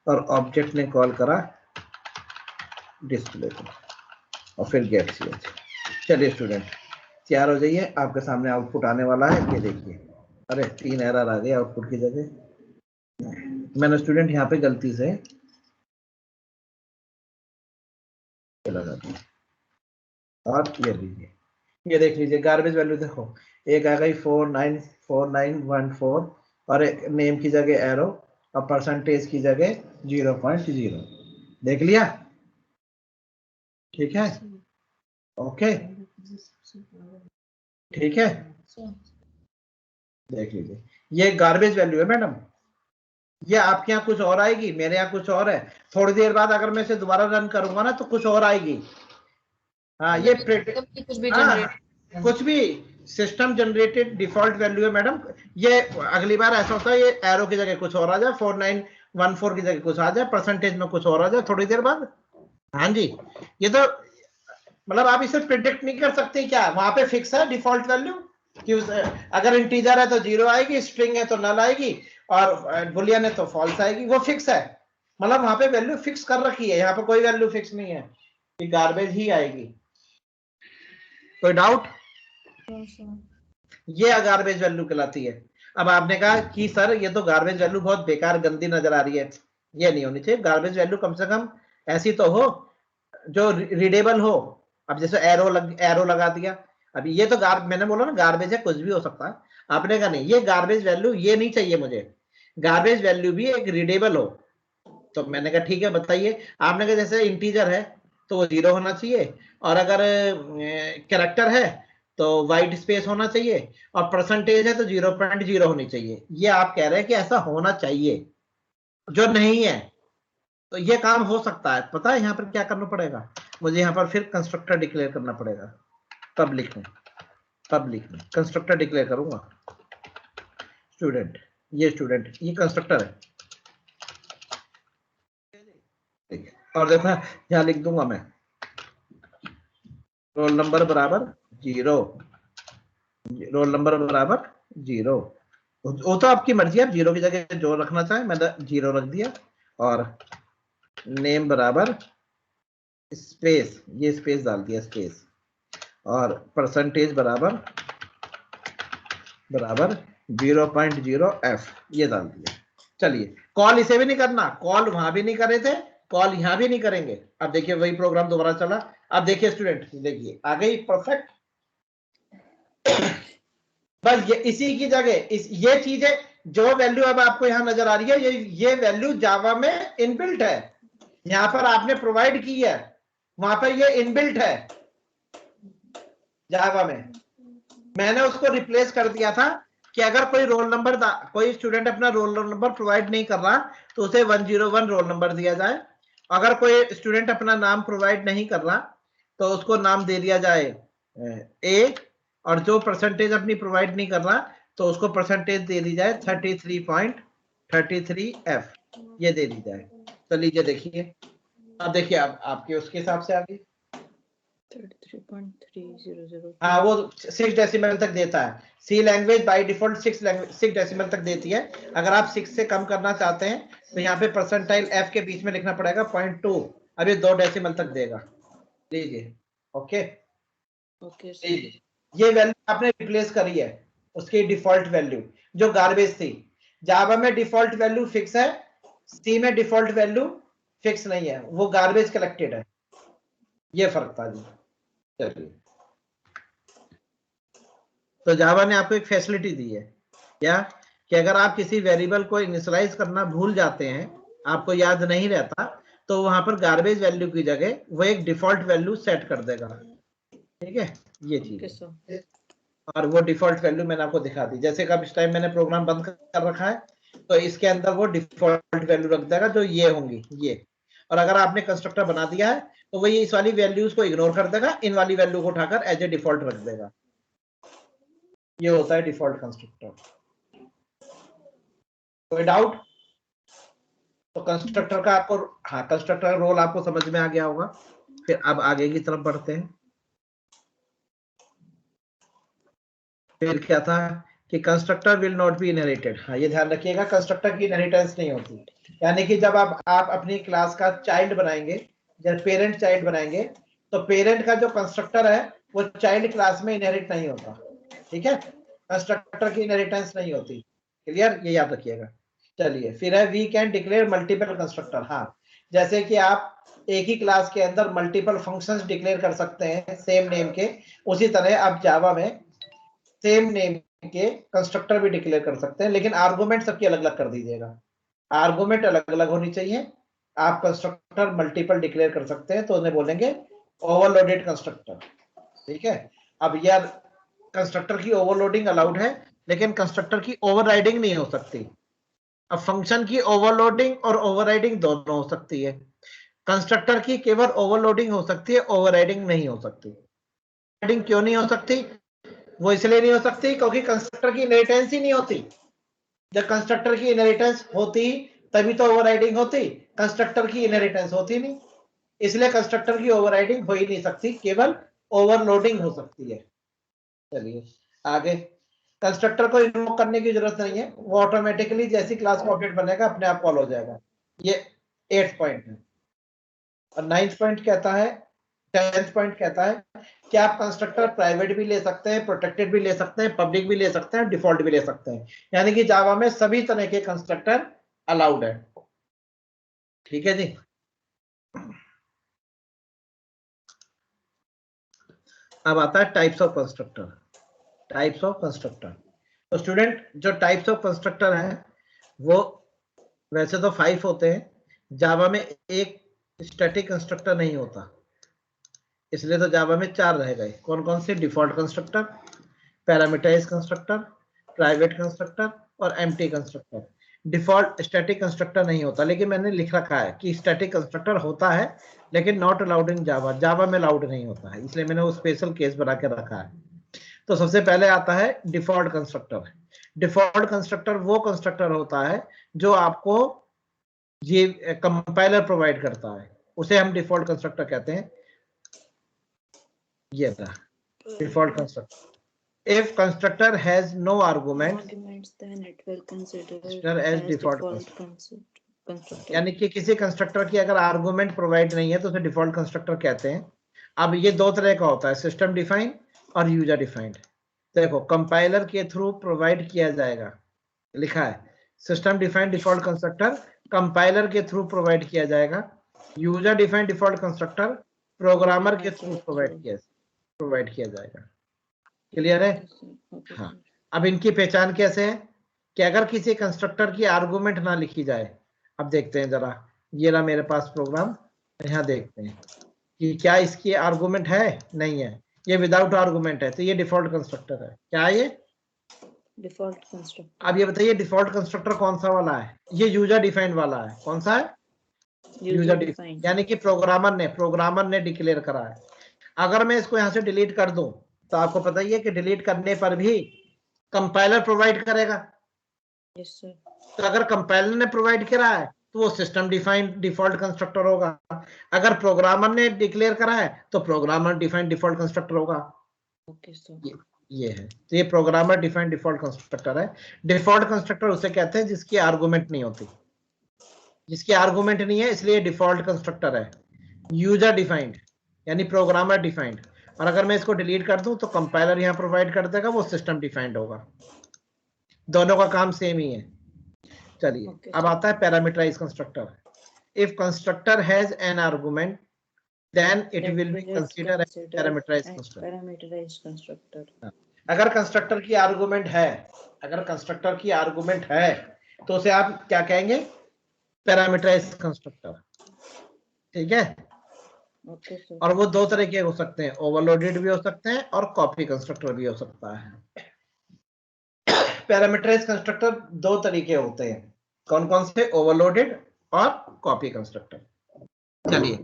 और ऑब्जेक्ट ने कॉल करा डिस्प्ले को, और फिर गेट ch। चलिए स्टूडेंट तैयार हो जाइए, आपके सामने आउटपुट आने वाला है, ये देखिए। अरे 3 एरर आ गए आउटपुट की जगह, मैंने स्टूडेंट यहाँ पे गलती से लगा दिया। और ये लीजिए, ये देख लीजिए गार्बेज वैल्यू देखो, एक आ गई 494914, और एक नेम की जगह एरो, और परसेंटेज की जगह 0.0। देख लिया? ठीक है, ओके, ठीक है, देख लीजिए ये गार्बेज वैल्यू है मैडम। ये आपके यहाँ कुछ और आएगी, मेरे यहाँ कुछ और है। थोड़ी देर बाद अगर मैं इसे दोबारा रन करूंगा ना तो कुछ और आएगी। हाँ ये कुछ भी हाँ, कुछ भी सिस्टम जनरेटेड डिफॉल्ट वैल्यू है मैडम। ये अगली बार ऐसा होता है, ये एरो की जगह कुछ और आ जाए, 4914 की जगह कुछ आ जाए, परसेंटेज में कुछ और आ जाए थोड़ी देर बाद। हाँ जी, ये तो मतलब आप इसे प्रिडिक्ट नहीं कर सकते क्या, वहां पे फिक्स है डिफॉल्ट वैल्यू कि अगर इंटीजर है तो 0 आएगी, स्ट्रिंग है तो नल आएगी, और बुलियन है तो फॉल्स आएगी, वो फिक्स है। मतलब वहां पे वैल्यू फिक्स कर रखी है, यहाँ पे कोई वैल्यू फिक्स नहीं है, कि गार्बेज ही आएगी। कोई डाउट? ये गार्बेज वैल्यू कहलाती है। अब आपने कहा कि सर ये तो गार्बेज वैल्यू बहुत बेकार गंदी नजर आ रही है, ये नहीं होनी चाहिए। गार्बेज वैल्यू कम से कम ऐसी तो हो जो रीडेबल हो। अब जैसे एरो लगा दिया, अभी ये तो मैंने बोला ना गार्बेज है, कुछ भी हो सकता है। आपने कहा नहीं, ये गार्बेज वैल्यू ये नहीं चाहिए मुझे, गार्बेज वैल्यू भी एक रीडेबल हो। तो मैंने कहा ठीक है बताइए। आपने कहा जैसे इंटीजर है तो वो 0 होना चाहिए, और अगर कैरेक्टर है तो वाइट स्पेस होना चाहिए, और परसेंटेज है तो 0.0 होनी चाहिए। ये आप कह रहे हैं कि ऐसा होना चाहिए, जो नहीं है। तो ये काम हो सकता है, पता है यहाँ पर क्या करना पड़ेगा मुझे, यहाँ पर फिर कंस्ट्रक्टर डिक्लेयर करना पड़ेगा। पब्लिक में कंस्ट्रक्टर डिक्लेयर करूंगा स्टूडेंट, ये स्टूडेंट ये कंस्ट्रक्टर है। और देखो यहाँ लिख दूंगा मैं रोल नंबर बराबर 0, रोल नंबर बराबर 0। वो तो आपकी मर्जी है, आप 0 की जगह जो रखना चाहे, मैंने 0 रख दिया। और नेम बराबर स्पेस, ये स्पेस डाल दिया स्पेस, और परसेंटेज बराबर 0.0f ये डाल दिया। चलिए कॉल इसे भी नहीं करना, कॉल वहां भी नहीं करे थे, कॉल यहां भी नहीं करेंगे। अब देखिए वही प्रोग्राम दोबारा चला। अब देखिए स्टूडेंट, देखिए आ गई परफेक्ट। बस ये इसी की जगह ये चीजें जो वैल्यू अब आपको यहां नजर आ रही है, ये वैल्यू जावा में इनबिल्ट है, यहां पर आपने प्रोवाइड की है, वहां पर ये इनबिल्ट है जावा में। मैंने उसको रिप्लेस कर दिया था कि अगर कोई रोल नंबर कोई स्टूडेंट अपना रोल नंबर प्रोवाइड नहीं कर रहा तो उसे 101 रोल नंबर दिया जाए। अगर कोई स्टूडेंट अपना नाम प्रोवाइड नहीं कर रहा तो उसको नाम दे दिया जाए ए, और जो परसेंटेज अपनी प्रोवाइड नहीं कर रहा तो उसको परसेंटेज दे दी जाए 33.33f, ये दे दी जाए। तो लीजिए देखिए, अब देखिए आपके उसके हिसाब से आगे 33.300। हाँ, वो 6 डेसिमल तक देता है। सी लैंग्वेज बाय डिफॉल्ट 6 डेसिमल तक देती है। अगर आप 6 से कम करना चाहते हैं तो यहाँ पे परसेंटाइल f के बीच में लिखना पड़ेगा 0.2, अब ये 2 डेसिमल तक देगा। लीजिए, ओके ओके लीजिए, ये वैल्यू आपने रिप्लेस करी है उसकी डिफॉल्ट वैल्यू जो गार्बेज थी। जावा में डिफॉल्ट वैल्यू फिक्स है, सी में डिफॉल्ट वैल्यू फिक्स नहीं है, वो गार्बेज कलेक्टेड है। ये फर्क था जी। चलिए, तो जावा ने आपको एक फैसिलिटी दी है क्या, कि अगर आप किसी वेरिएबल को इनिशियलाइज करना भूल जाते हैं, आपको याद नहीं रहता, तो वहां पर गार्बेज वैल्यू की जगह वो एक डिफॉल्ट वैल्यू सेट कर देगा। ठीक है, ये चीज है। और वो डिफॉल्ट वैल्यू मैंने आपको दिखा दी, जैसे कि अब इस टाइम मैंने प्रोग्राम बंद कर रखा है तो इसके अंदर वो डिफॉल्ट वैल्यू रख देगा जो ये होंगी ये। और अगर आपने कंस्ट्रक्टर बना दिया है तो वो ये इस वाली वैल्यूज को इग्नोर कर देगा, इन वाली वैल्यू को उठाकर एज ए डिफॉल्ट रख देगा। ये होता है डिफॉल्ट कंस्ट्रक्टर। कोई डाउट? तो कंस्ट्रक्टर का आपको, हाँ, कंस्ट्रक्टर का रोल आपको समझ में आ गया होगा। फिर अब आगे की तरफ बढ़ते हैं। फिर क्या था कि constructor will not be inherited. हाँ, ये ध्यान रखिएगा, कंस्ट्रक्टर की इनहेरिटेंस नहीं होती। यानी कि जब आप अपनी क्लास का चाइल्ड बनाएंगे, जब पेरेंट चाइल्ड बनाएंगे, तो पेरेंट का जो कंस्ट्रक्टर है वो चाइल्ड क्लास में इनहेरिट नहीं होता। ठीक है, कंस्ट्रक्टर की इनहेरिटेंस नहीं होती। क्लियर, ये याद रखिएगा। चलिए, फिर है we can declare multiple constructor. हाँ, जैसे कि आप एक ही क्लास के अंदर मल्टीपल फंक्शंस डिक्लेयर कर सकते हैं सेम नेम के, उसी तरह आप जावा में सेम नेम के कंस्ट्रक्टर भी डिक्लेयर कर सकते हैं, लेकिन आर्गुमेंट सबकी अलग अलग कर दीजिएगा। आर्गुमेंट अलग अलग होनी चाहिए। आप कंस्ट्रक्टर मल्टीपल डिक्लेयर कर सकते हैं तो उन्हें बोलेंगे ओवरलोडेड कंस्ट्रक्टर। ठीक है, अब यार कंस्ट्रक्टर की ओवरलोडिंग अलाउड है, लेकिन कंस्ट्रक्टर की ओवरराइडिंग नहीं हो सकती। अब फंक्शन की ओवरलोडिंग और ओवरराइडिंग दोनों हो सकती है। कंस्ट्रक्टर की केवल ओवरलोडिंग हो सकती है, ओवरराइडिंग नहीं हो सकती। ओवरराइडिंग क्यों नहीं हो सकती? वो इसलिए नहीं हो सकती क्योंकि कंस्ट्रक्टर की इनहेरिटेंस ही नहीं होती। जब कंस्ट्रक्टर की इनहेरिटेंस होती तभी तो ओवरराइडिंग होती, कंस्ट्रक्टर की इनहेरिटेंस होती नहीं, इसलिए कंस्ट्रक्टर की ओवरराइडिंग हो ही नहीं सकती, केवल ओवरलोडिंग हो सकती है। चलिए आगे, कंस्ट्रक्टर को इन्वोक करने की जरूरत नहीं है, वो ऑटोमेटिकली जैसी क्लास का ऑब्जेक्ट बनेगा अपने आप कॉल हो जाएगा। ये 8th पॉइंट है। और 9th पॉइंट कहता है, 10th पॉइंट कहता है कि आप कंस्ट्रक्टर प्राइवेट भी ले सकते हैं, प्रोटेक्टेड भी ले सकते हैं, पब्लिक भी ले सकते हैं, डिफॉल्ट भी ले सकते हैं। यानी कि जावा में सभी तरह के कंस्ट्रक्टर अलाउड है। ठीक है जी। अब आता है types of constructor. Types of constructor, तो स्टूडेंट जो टाइप्स ऑफ कंस्ट्रक्टर हैं वो वैसे तो 5 होते हैं। जावा में एक स्टैटिक कंस्ट्रक्टर नहीं होता, इसलिए तो जावा में 4 रह गए। कौन कौन से? Default constructor, parameterized constructor, private constructor और empty constructor. Default static constructor नहीं होता, लेकिन मैंने लिख रखा है कि स्टैटिक कंस्ट्रक्टर होता है लेकिन नॉट अलाउड इन जावा। जावा में अलाउड नहीं होता है, इसलिए मैंने वो स्पेशल केस बना के रखा है। तो सबसे पहले आता है डिफॉल्ट कंस्ट्रक्टर। डिफॉल्ट कंस्ट्रक्टर वो कंस्ट्रक्टर होता है जो आपको ये कंपाइलर प्रोवाइड करता है, उसे हम डिफॉल्ट कंस्ट्रक्टर कहते हैं। ये था default constructor. If constructor has no arguments, then it will consider as default constructor। यानी कि किसी कंस्ट्रक्टर की अगर आर्गुमेंट प्रोवाइड नहीं है तो उसे डिफॉल्ट कंस्ट्रक्टर कहते हैं। अब ये 2 तरह का होता है, सिस्टम डिफाइंड और यूजर डिफाइंड। देखो, कंपाइलर के थ्रू प्रोवाइड किया जाएगा, लिखा है system defined default constructor compiler के थ्रू प्रोवाइड किया जाएगा। User defined default constructor programmer के थ्रू प्रोवाइड किया जाएगा। क्लियर है? हाँ। अब इनकी पहचान कैसे है कि अगर किसी कंस्ट्रक्टर की आर्गुमेंट ना लिखी जाए, अब देखते हैं जरा, ये रहा मेरे पास प्रोग्राम, यहाँ देखते हैं कि क्या इसकी आर्गुमेंट है, नहीं है, ये विदाउट आर्गुमेंट है, तो ये डिफॉल्ट कंस्ट्रक्टर है। क्या है ये? Default constructor. अब ये बताइए डिफॉल्ट कंस्ट्रक्टर कौन सा वाला है? ये यूजर डिफाइंड वाला है। कौन सा है? यूजर डिफाइंड, यानी कि प्रोग्रामर ने डिक्लेयर करा है। अगर मैं इसको यहाँ से डिलीट कर दूं तो आपको पता ही है कि डिलीट करने पर भी कंपाइलर प्रोवाइड करेगा। Yes sir. तो अगर कंपाइलर ने प्रोवाइड करा है तो वो सिस्टम डिफाइंड डिफॉल्ट कंस्ट्रक्टर होगा। अगर प्रोग्रामर ने डिक्लेयर करा है तो प्रोग्रामर डिफाइंड डिफॉल्ट कंस्ट्रक्टर होगा। Okay sir. ये है, तो ये प्रोग्रामर डिफाइंड डिफॉल्ट कंस्ट्रक्टर है। डिफॉल्ट कंस्ट्रक्टर उसे कहते हैं जिसकी आर्गुमेंट नहीं होती, जिसकी आर्गुमेंट नहीं है, इसलिए डिफॉल्ट कंस्ट्रक्टर है। यूजर डिफाइंड यानी प्रोग्रामर डिफाइंड, और अगर मैं इसको डिलीट कर दूं तो कंपाइलर यहां प्रोवाइड कर देगा, वो सिस्टम डिफाइंड होगा। दोनों का काम सेम ही है। चलिए अब आता है parameterize constructor. If constructor has an argument then it will be considered as parameterized constructor. अगर कंस्ट्रक्टर की आर्गुमेंट है, अगर कंस्ट्रक्टर की आर्गुमेंट है तो उसे आप क्या कहेंगे? Parameterized constructor. ठीक है। Okay sir. और वो दो तरह के हो सकते हैं, ओवरलोडेड भी हो सकते हैं और कॉपी कंस्ट्रक्टर भी हो सकता है। पैरामीटराइज्ड कंस्ट्रक्टर दो तरीके होते हैं। कौन कौन से? ओवरलोडेड और कॉपी कंस्ट्रक्टर। चलिए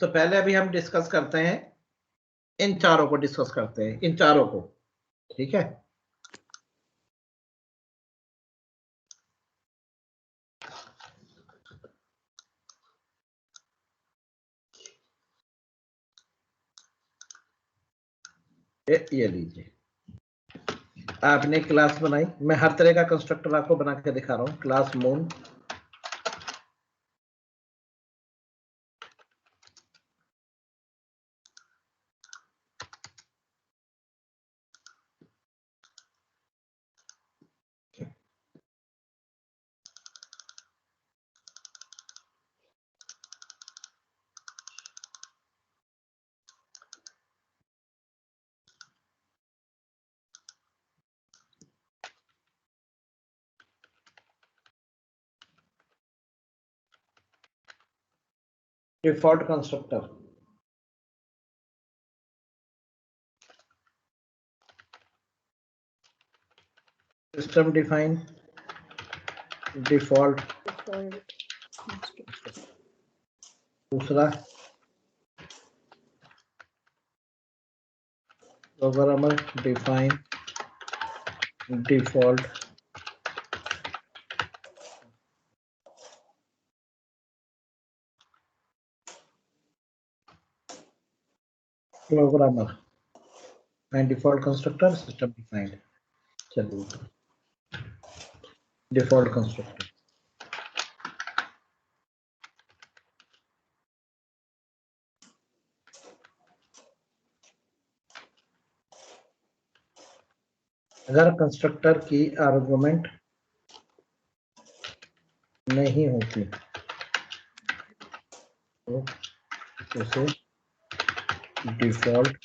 तो पहले अभी हम डिस्कस करते हैं, इन चारों को डिस्कस करते हैं, इन चारों को। ठीक है। ये लीजिए, आपने क्लास बनाई, मैं हर तरह का कंस्ट्रक्टर आपको बना के दिखा रहा हूं। Class moon, default constructor, system define, default, दूसरा programmer define default, programmer and default constructor, system defined. चलिए डिफॉल्ट कंस्ट्रक्टर, अगर कंस्ट्रक्टर की आर्गुमेंट नहीं होती तो उसे डिफॉल्ट,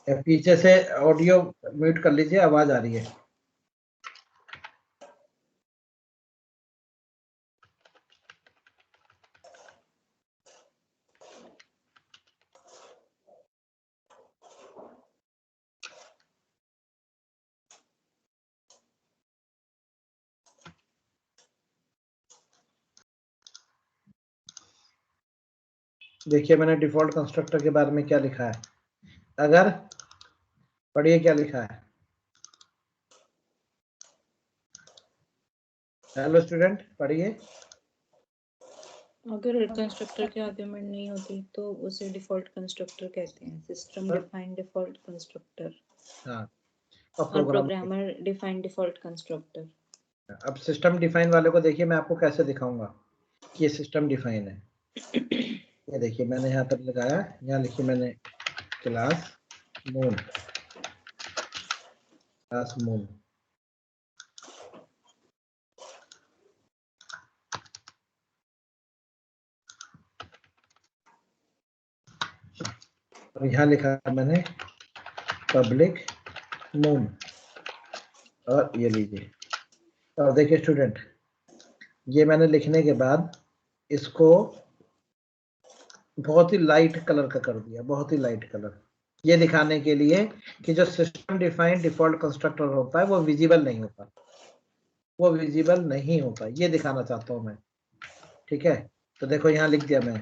पीछे से ऑडियो म्यूट कर लीजिए, आवाज आ रही है। देखिए मैंने डिफॉल्ट कंस्ट्रक्टर के बारे में क्या लिखा है, अगर, पढ़िए क्या लिखा है। हेलो स्टूडेंट, पढ़िए। अगर कंस्ट्रक्टर की आर्गुमेंट नहीं होती तो उसे डिफॉल्ट कंस्ट्रक्टर कहते हैं। सिस्टम डिफाइंड डिफॉल्ट कंस्ट्रक्टर, हाँ, और प्रोग्रामर डिफाइंड डिफॉल्ट कंस्ट्रक्टर। अब सिस्टम डिफाइन वाले को देखिए, मैं आपको कैसे दिखाऊंगा कि ये सिस्टम डिफाइन है। ये देखिए मैंने यहाँ पर लगाया, यहाँ लिखिए मैंने क्लास मून, क्लास मून। और यहाँ लिखा मैंने पब्लिक मून, और ये लीजिए। और देखिए स्टूडेंट, ये मैंने लिखने के बाद इसको बहुत ही लाइट कलर का कर दिया, बहुत ही लाइट कलर। ये दिखाने के लिए कि जो सिस्टम डिफाइंड डिफॉल्ट कंस्ट्रक्टर होता है वो विजिबल नहीं होता, वो विजिबल नहीं होता, ये दिखाना चाहता हूं मैं। ठीक है, तो देखो यहां लिख दिया मैंने,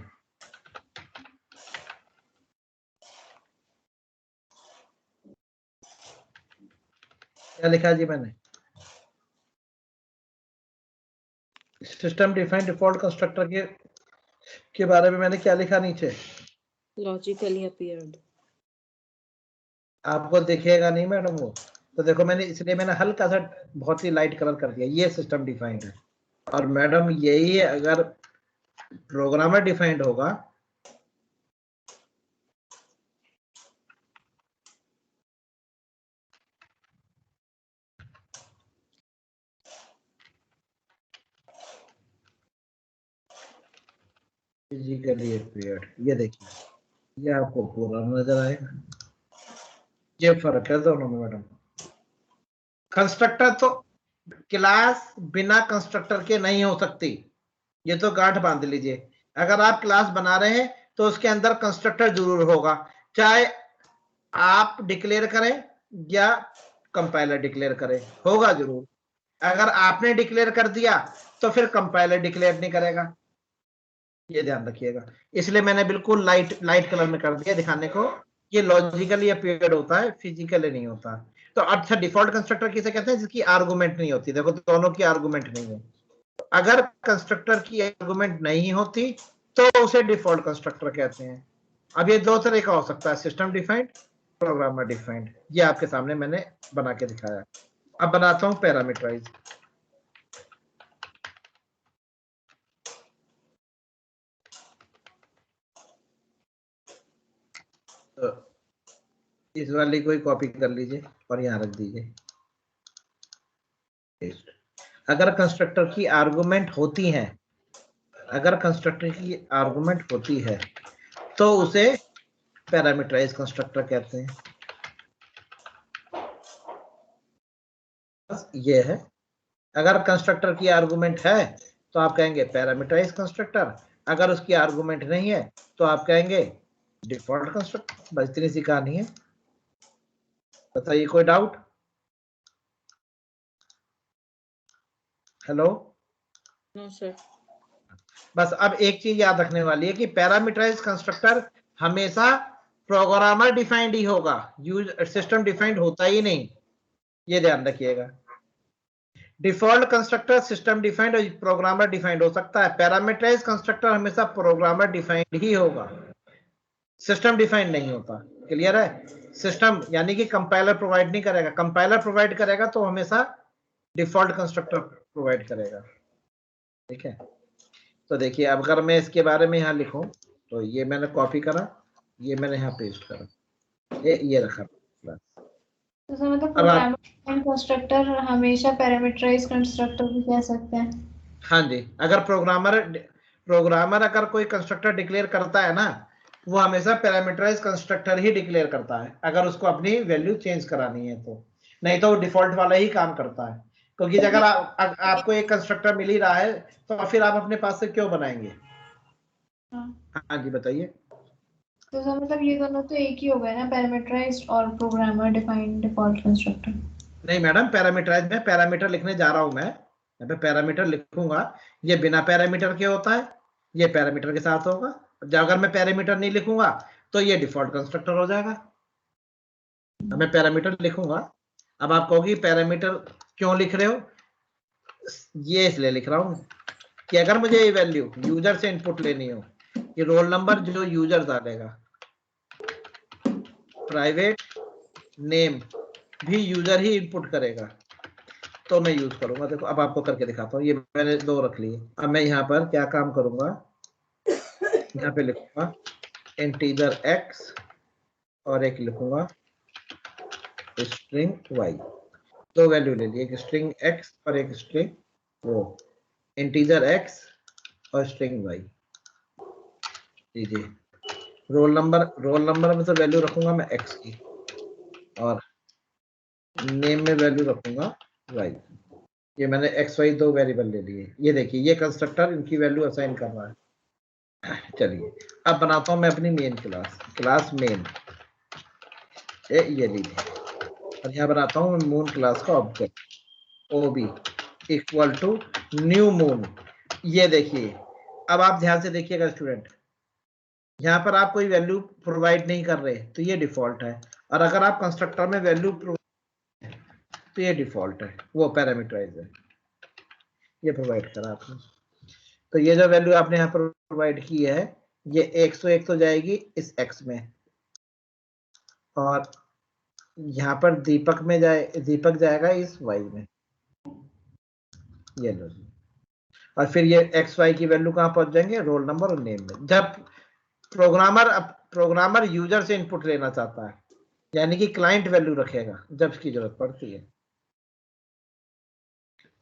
क्या लिखा जी मैंने, सिस्टम डिफाइंड डिफॉल्ट कंस्ट्रक्टर के बारे में मैंने क्या लिखा नीचे, लॉजिकली अपीयर्ड। आपको दिखेगा नहीं मैडम वो, तो देखो मैंने इसलिए मैंने हल्का सा बहुत ही लाइट कलर कर दिया, ये सिस्टम डिफाइंड है। और मैडम यही अगर प्रोग्रामर डिफाइंड होगा फिजिकली अपीयर्ड, ये देखिए, ये आपको पूरा नजर आएगा, ये फर्क है दोनों में मैडम। कंस्ट्रक्टर तो क्लास बिना कंस्ट्रक्टर के नहीं हो सकती, ये तो गांठ बांध लीजिए। अगर आप क्लास बना रहे हैं तो उसके अंदर कंस्ट्रक्टर जरूर होगा, चाहे आप डिक्लेयर करें या कंपाइलर डिक्लेयर करे, होगा जरूर। अगर आपने डिक्लेयर कर दिया तो फिर कंपाइलर डिक्लेयर नहीं करेगा, ये ध्यान रखिएगा। इसलिए मैंने बिल्कुल लाइट लाइट कलर में कर दिया दिखाने को, ये लॉजिकली अपीयर्ड होता है, फिजिकली नहीं होता। तो अच्छा, डिफॉल्ट कंस्ट्रक्टर किसे कहते हैं, जिसकी आर्गुमेंट नहीं होती। देखो दोनों की आर्गुमेंट नहीं है, अगर कंस्ट्रक्टर की आर्गुमेंट नहीं होती तो उसे डिफॉल्ट कंस्ट्रक्टर कहते हैं। अब ये दो तरह का हो सकता है, सिस्टम डिफाइंड, प्रोग्रामर डिफाइंड, ये आपके सामने मैंने बना के दिखाया। अब बनाता हूं पैरामीटराइज। तो इस वाली कोई कॉपी कर लीजिए और यहां रख दीजिए। अगर कंस्ट्रक्टर की आर्गुमेंट होती है, अगर कंस्ट्रक्टर की आर्गुमेंट होती है तो उसे पैरामीटराइज कंस्ट्रक्टर कहते हैं। बस ये है, अगर कंस्ट्रक्टर की आर्गुमेंट है तो आप कहेंगे पैरामीटराइज कंस्ट्रक्टर, अगर उसकी आर्गुमेंट नहीं है तो आप कहेंगे डिफॉल्ट कंस्ट्रक्टर। बस इतनी सी कहानी है, बताइए कोई डाउट? हेलो? No sir. बस अब एक चीज याद रखने वाली है कि पैरामीटराइज कंस्ट्रक्टर हमेशा प्रोग्रामर डिफाइंड ही होगा, यूज सिस्टम डिफाइंड होता ही नहीं, ये ध्यान रखिएगा। डिफॉल्ट कंस्ट्रक्टर सिस्टम डिफाइंड और प्रोग्रामर डिफाइंड हो सकता है, पैरामीटराइज कंस्ट्रक्टर हमेशा प्रोग्रामर डिफाइंड ही होगा, सिस्टम डिफाइंड नहीं होता। क्लियर है? सिस्टम यानी कि कंपाइलर प्रोवाइड नहीं करेगा, कंपाइलर प्रोवाइड करेगा तो हमेशा डिफॉल्ट कंस्ट्रक्टर प्रोवाइड करेगा। ठीक है, तो देखिए अब अगर मैं इसके बारे में यहाँ लिखूं तो ये मैंने कॉपी करा, ये मैंने यहाँ पेस्ट करा, ये रखा। तो सर मतलब प्रोग्रामर कंस्ट्रक्टर हमेशा पैरामीटराइज कंस्ट्रक्टर भी कह सकते हैं। हाँ जी, अगर प्रोग्रामर अगर कोई कंस्ट्रक्टर डिक्लेयर करता है ना, वो हमेशा पैरामीटराइज कंस्ट्रक्टर ही डिक्लेयर करता है, अगर उसको अपनी वैल्यू चेंज करानी है तो, नहीं तो वो डिफॉल्ट वाला ही काम करता है। क्योंकि अगर आपको एक कंस्ट्रक्टर मिल ही रहा है तो फिर आप अपने पास से क्यों बनाएंगे? हाँ जी बताइए। तो सर मतलब ये दोनों तो एक ही हो गए ना, पैरामीटराइज्ड और प्रोग्रामर डिफाइंड डिफॉल्ट कंस्ट्रक्टर। नहीं मैडम, पैरामीटराइज में पैरामीटर लिखने जा रहा हूं मैं, यहाँ पे पैरामीटर लिखूंगा, ये बिना पैरामीटर के होता है, ये पैरामीटर के साथ होगा। अगर मैं पैरामीटर नहीं लिखूंगा तो ये डिफॉल्ट कंस्ट्रक्टर हो जाएगा। अब मैं पैरामीटर लिखूंगा, अब आप कहोगे पैरामीटर क्यों लिख रहे हो? ये इसलिए लिख रहा हूं कि अगर मुझे ये वैल्यू यूजर से इनपुट लेनी हो, ये रोल नंबर जो यूजर डालेगा, प्राइवेट नेम भी यूजर ही इनपुट करेगा, तो मैं यूज करूंगा। देखो अब आपको करके दिखाता हूँ, ये मैंने दो रख लिए। अब मैं यहाँ पर क्या काम करूंगा, यहाँ पे लिखूंगा इंटीजर x और एक लिखूंगा स्ट्रिंग y, दो वैल्यू ले ली, एक स्ट्रिंग x और एक स्ट्रिंग वो, इंटीजर x और स्ट्रिंग y। लीजिए रोल नंबर में तो वैल्यू रखूंगा मैं x की और नेम में वैल्यू रखूंगा y। ये मैंने x y दो वेरिएबल ले लिए। ये देखिए ये कंस्ट्रक्टर इनकी वैल्यू असाइन कर रहा है। चलिए अब बनाता हूं मैं अपनी मेन क्लास मेन। ये लीजिए, और यहाँ बनाता हूँ मून क्लास का object O B equal to new moon. ये देखिए, अब आप ध्यान से देखिएगा स्टूडेंट, यहाँ पर आप कोई वैल्यू प्रोवाइड नहीं कर रहे तो ये डिफॉल्ट है, और अगर आप कंस्ट्रक्टर में वैल्यू तो ये डिफॉल्ट है, वो पैरामीटराइज है, ये प्रोवाइड करा आपने। तो ये जो वैल्यू आपने यहाँ पर प्रोवाइड की है, ये 101 तो जाएगी इस x में, और यहाँ पर दीपक में दीपक जाएगा इस y में। ये लो जी, और फिर ये एक्स वाई की वैल्यू कहाँ पहुंच जाएंगे, रोल नंबर और नेम में। जब प्रोग्रामर यूजर से इनपुट लेना चाहता है, यानी कि क्लाइंट वैल्यू रखेगा जब इसकी जरूरत पड़ती है,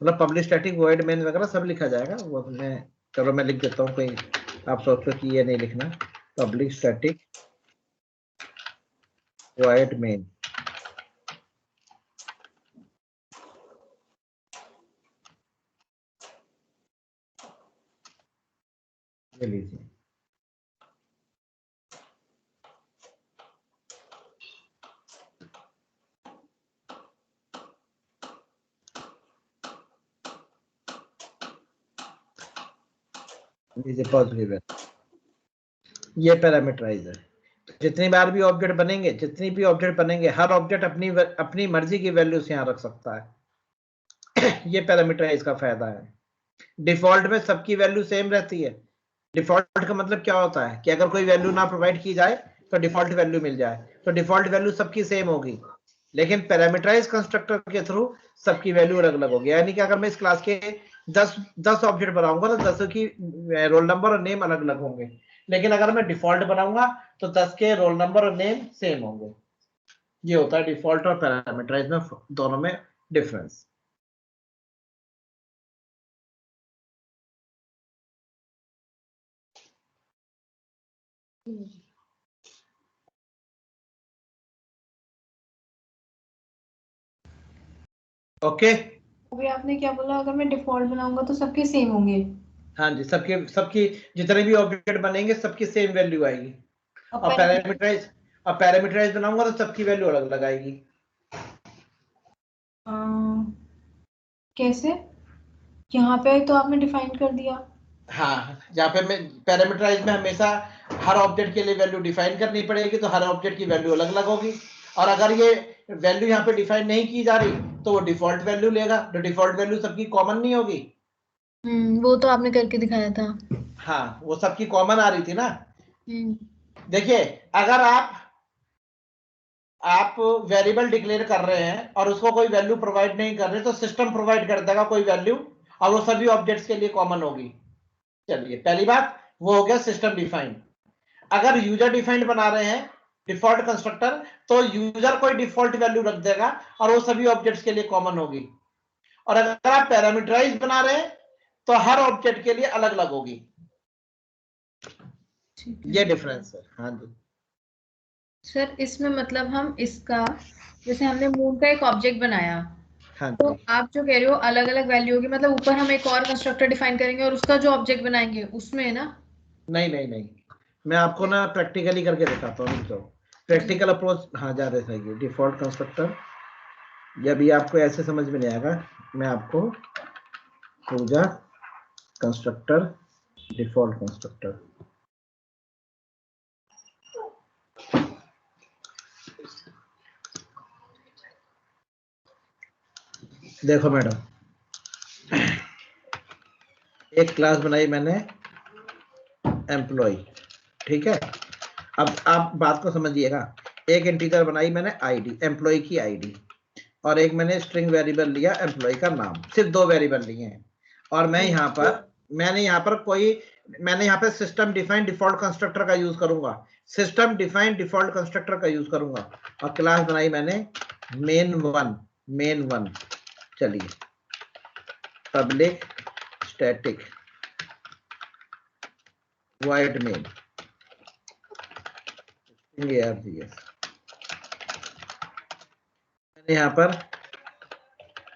मतलब पब्लिक स्टैटिक वॉइड मेन वगैरह सब लिखा जाएगा। वो मैं, चलो मैं लिख देता हूँ, कोई आप सोचो कि ये नहीं लिखना, पब्लिक स्टैटिक वॉइड मेन। ये लीजिए, लीजिए पॉजिटिव है, ये पैरामीटराइज है। जितनी बार भी ऑब्जेक्ट बनेंगे, जितनी भी ऑब्जेक्ट बनेंगे, हर ऑब्जेक्ट अपनी मर्जी की वैल्यूज यहाँ रख सकता है। ये पैरामीटराइज का फायदा है। डिफॉल्ट में सबकी वैल्यू सेम रहती है। डिफॉल्ट का मतलब क्या होता है कि अगर कोई वैल्यू ना प्रोवाइड की जाए तो डिफॉल्ट वैल्यू मिल जाए, तो डिफॉल्ट वैल्यू सबकी सेम होगी। लेकिन पैरामीटराइज कंस्ट्रक्टर के थ्रू सबकी वैल्यू अलग अलग होगी, यानी कि अगर मैं इस क्लास के 10 ऑब्जेक्ट बनाऊंगा तो 10 की रोल नंबर और नेम अलग अलग होंगे। लेकिन अगर मैं डिफॉल्ट बनाऊंगा तो 10 के रोल नंबर और नेम सेम होंगे। ये होता है डिफॉल्ट और पैरामीटराइज में, दोनों में डिफरेंस। ओके, अभी आपने क्या बोला, अगर मैं डिफॉल्ट बनाऊंगा तो सबके सेम होंगे? हाँ जी, सबके सबकी जितने भी ऑब्जेक्ट बनेंगे सबकी सेम वैल्यू आएगी। और और पैरामीटराइज बनाऊंगा तो सबकी वैल्यू अलग अलग आएगी। कैसे? यहाँ पे तो आपने डिफाइन कर दिया। हाँ, जहाँ पे मैं पैरामीटराइज में हमेशा हर ऑब्जेक्ट के लिए वैल्यू डिफाइन करनी पड़ेगी, तो हर ऑब्जेक्ट की वैल्यू अलग अलग होगी। और अगर ये वैल्यू यहाँ पे डिफाइन नहीं की जा रही तो वो डिफॉल्ट वैल्यू लेगा, तो डिफॉल्ट वैल्यू सबकी कॉमन नहीं होगी। वो तो आपने करके दिखाया था। हाँ, वो सबकी कॉमन आ रही थी ना। हम्म देखिए, अगर आप वेरिएबल डिक्लेयर कर रहे हैं और उसको कोई वैल्यू प्रोवाइड नहीं कर रहे, तो सिस्टम प्रोवाइड कर देगा कोई वैल्यू, और वो सभी ऑब्जेक्ट्स के लिए कॉमन होगी। चलिए, पहली बात वो हो गया सिस्टम डिफाइंड। अगर यूजर डिफाइंड बना रहे हैं डिफॉल्ट कंस्ट्रक्टर, तो यूजर कोई डिफॉल्ट वैल्यू रख देगा और वो सभी ऑब्जेक्ट्स के लिए कॉमन होगी। और अगर आप पैरामीटराइज बना रहे हैं तो हर ऑब्जेक्ट के लिए अलग अलग होगी। ये डिफरेंस है। हाँ जी सर इसमें मतलब हम इसका, जैसे हमने मून का एक ऑब्जेक्ट बनाया, हाँ तो जी, आप जो कह रहे हो अलग अलग वैल्यू होगी, मतलब ऊपर हम एक और कंस्ट्रक्टर डिफाइन करेंगे और उसका जो ऑब्जेक्ट बनाएंगे उसमें है ना? नहीं नहीं नहीं, मैं आपको ना प्रैक्टिकली करके दिखाता हूँ। तो प्रैक्टिकल अप्रोच, हाँ, ज्यादा सही है। डिफॉल्ट कंस्ट्रक्टर, जब भी आपको ऐसे समझ में नहीं आएगा, मैं आपको पूजा कंस्ट्रक्टर, डिफॉल्ट कंस्ट्रक्टर, देखो मैडम, एक क्लास बनाई मैंने एम्प्लॉय, ठीक है। अब आप बात को समझिएगा, एक इंटीजर बनाई मैंने आईडी, एम्प्लॉय की आईडी, और एक मैंने स्ट्रिंग वेरिएबल लिया एम्प्लॉय का नाम, सिर्फ 2 वेरिएबल लिए हैं। और मैंने यहाँ पर सिस्टम डिफाइंड डिफॉल्ट कंस्ट्रक्टर का यूज करूंगा, सिस्टम डिफाइंड डिफॉल्ट कंस्ट्रक्टर का यूज करूंगा, और क्लास बनाई मैंने मेन वन। चलिए, public static void main args। मैंने यहाँ पर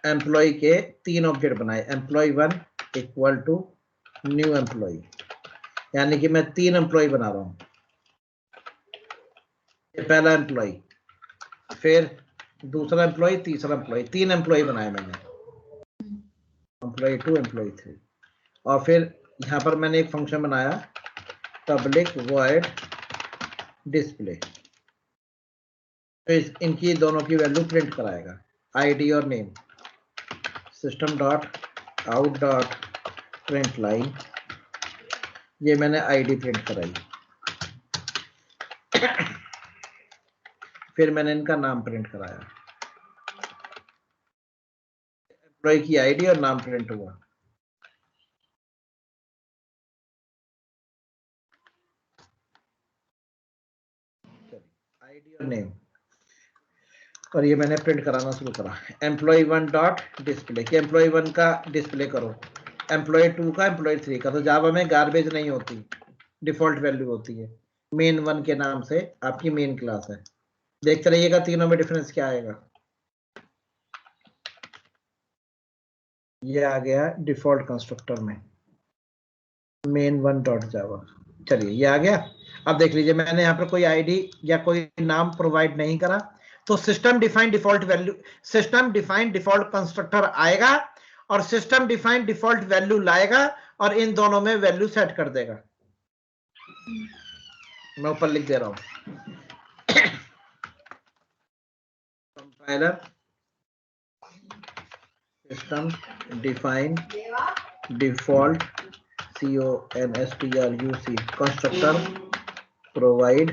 एम्प्लॉय के 3 ऑब्जेक्ट बनाए, employ 1 equal to new employ, यानी कि मैं 3 एम्प्लॉय बना रहा हूँ। ये पहला एम्प्लॉय, फिर दूसरा एम्प्लॉय, तीसरा एम्प्लॉय, 3 एम्प्लॉय बनाए मैंने, एम्प्लॉय 2 एम्प्लॉय 3। और फिर यहाँ पर मैंने एक फंक्शन बनाया पब्लिक वॉइड डिस्प्ले, तो इनकी दोनों की वैल्यू प्रिंट कराएगा, आईडी और name. System dot out dot print line, ये मैंने आईडी प्रिंट कराई। फिर मैंने इनका नाम प्रिंट कराया, एम्प्लॉय की आईडी और नाम प्रिंट हुआ। आईडी और नेम, और ये मैंने प्रिंट कराना शुरू करा। एम्प्लॉय 1 डॉट डिस्प्ले, कि एम्प्लॉय 1 का डिस्प्ले करो, एम्प्लॉय 2 का, एम्प्लॉय 3 का। तो जावा में गार्बेज नहीं होती, डिफॉल्ट वैल्यू होती है। मेन 1 के नाम से आपकी मेन क्लास है। देखते रहिएगा तीनों में डिफरेंस क्या आएगा। ये आ गया डिफॉल्ट कंस्ट्रक्टर में मेन 1 डॉट जावा। चलिए ये आ गया। अब देख लीजिए, मैंने यहाँ पर कोई आईडी या कोई नाम प्रोवाइड नहीं करा, तो system defined default value, system defined default constructor आएगा और सिस्टम डिफाइंड डिफॉल्ट वैल्यू लाएगा और इन दोनों में वैल्यू सेट कर देगा। मैं ऊपर लिख दे रहा हूं, compiler system defined default CONSTRUC constructor provide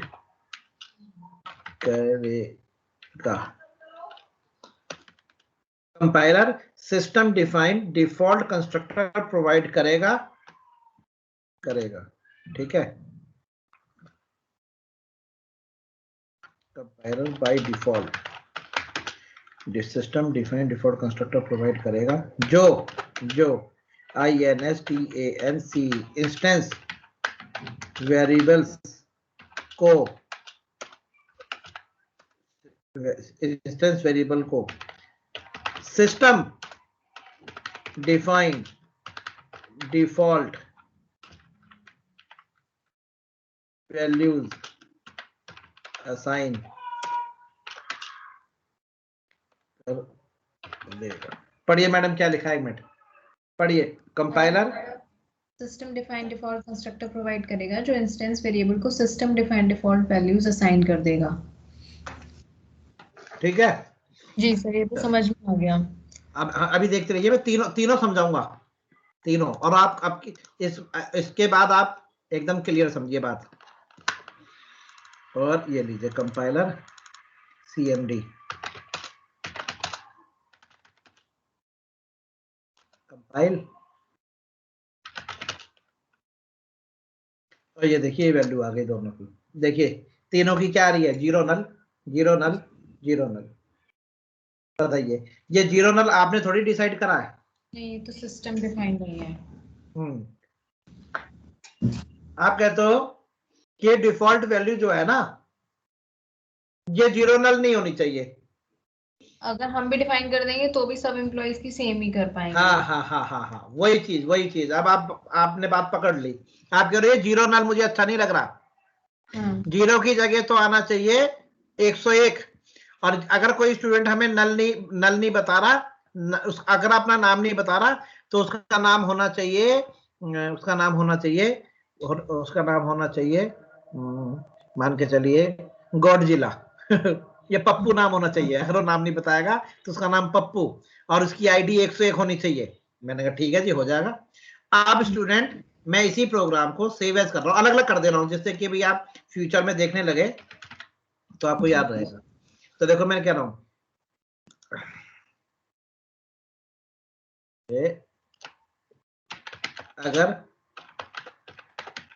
करेगा। Compiler system defined default constructor provide करेगा, ठीक है। Compiler by default system defined default constructor provide करेगा जो INSTANC इंस्टेंस वेरिएबल्स को, इंस्टेंस वेरिएबल को system defined default values assign कर देगा। पढ़िए मैडम क्या लिखा है, एक मिनट पढ़िए। Compiler system defined default constructor provide करेगा जो इंस्टेंस वेरिएबल को system defined default values assign कर देगा। ठीक है जी सर, ये तो समझ में आ गया। अब अभी देखते रहिए, मैं तीनों समझाऊंगा तीनों, और आप आपकी इसके बाद आप एकदम क्लियर समझिए बात। और ये लीजिए कंपाइलर CMD, कंपाइल, और ये देखिए वैल्यू आ गई दोनों की। देखिए तीनों की क्या आ रही है, 0 नल 0 नल 0 नल। बताइए, ये 0 नल आपने थोड़ी डिसाइड करा है, नहीं ये तो सिस्टम डिफाइंड नहीं है। आप कहते हो कि डिफॉल्ट वैल्यू जो है ना, ये 0 नल नहीं होनी चाहिए। अगर हम भी डिफाइन कर देंगे तो भी सब एम्प्लॉइज की सेम ही कर पाएंगे। हाँ, वही चीज। अब आपने बात पकड़ ली। आप कह रहे हो 0 नल मुझे अच्छा नहीं लग रहा, 0 की जगह तो आना चाहिए 101। और अगर कोई स्टूडेंट हमें नल नहीं बता रहा, अगर अपना नाम नहीं बता रहा, तो उसका नाम होना चाहिए, मान के चलिए गॉडजिला ये पप्पू नाम होना चाहिए। अगर वो नाम नहीं बताएगा तो उसका नाम पप्पू, और उसकी आईडी 101 होनी चाहिए। मैंने कहा ठीक है जी, हो जाएगा। अब स्टूडेंट, मैं इसी प्रोग्राम को सेव एज कर रहा हूँ, अलग अलग कर दे रहा हूँ, जिससे कि भी आप फ्यूचर में देखने लगे तो आपको याद रहेगा। तो देखो मैं कह रहा हूं, अगर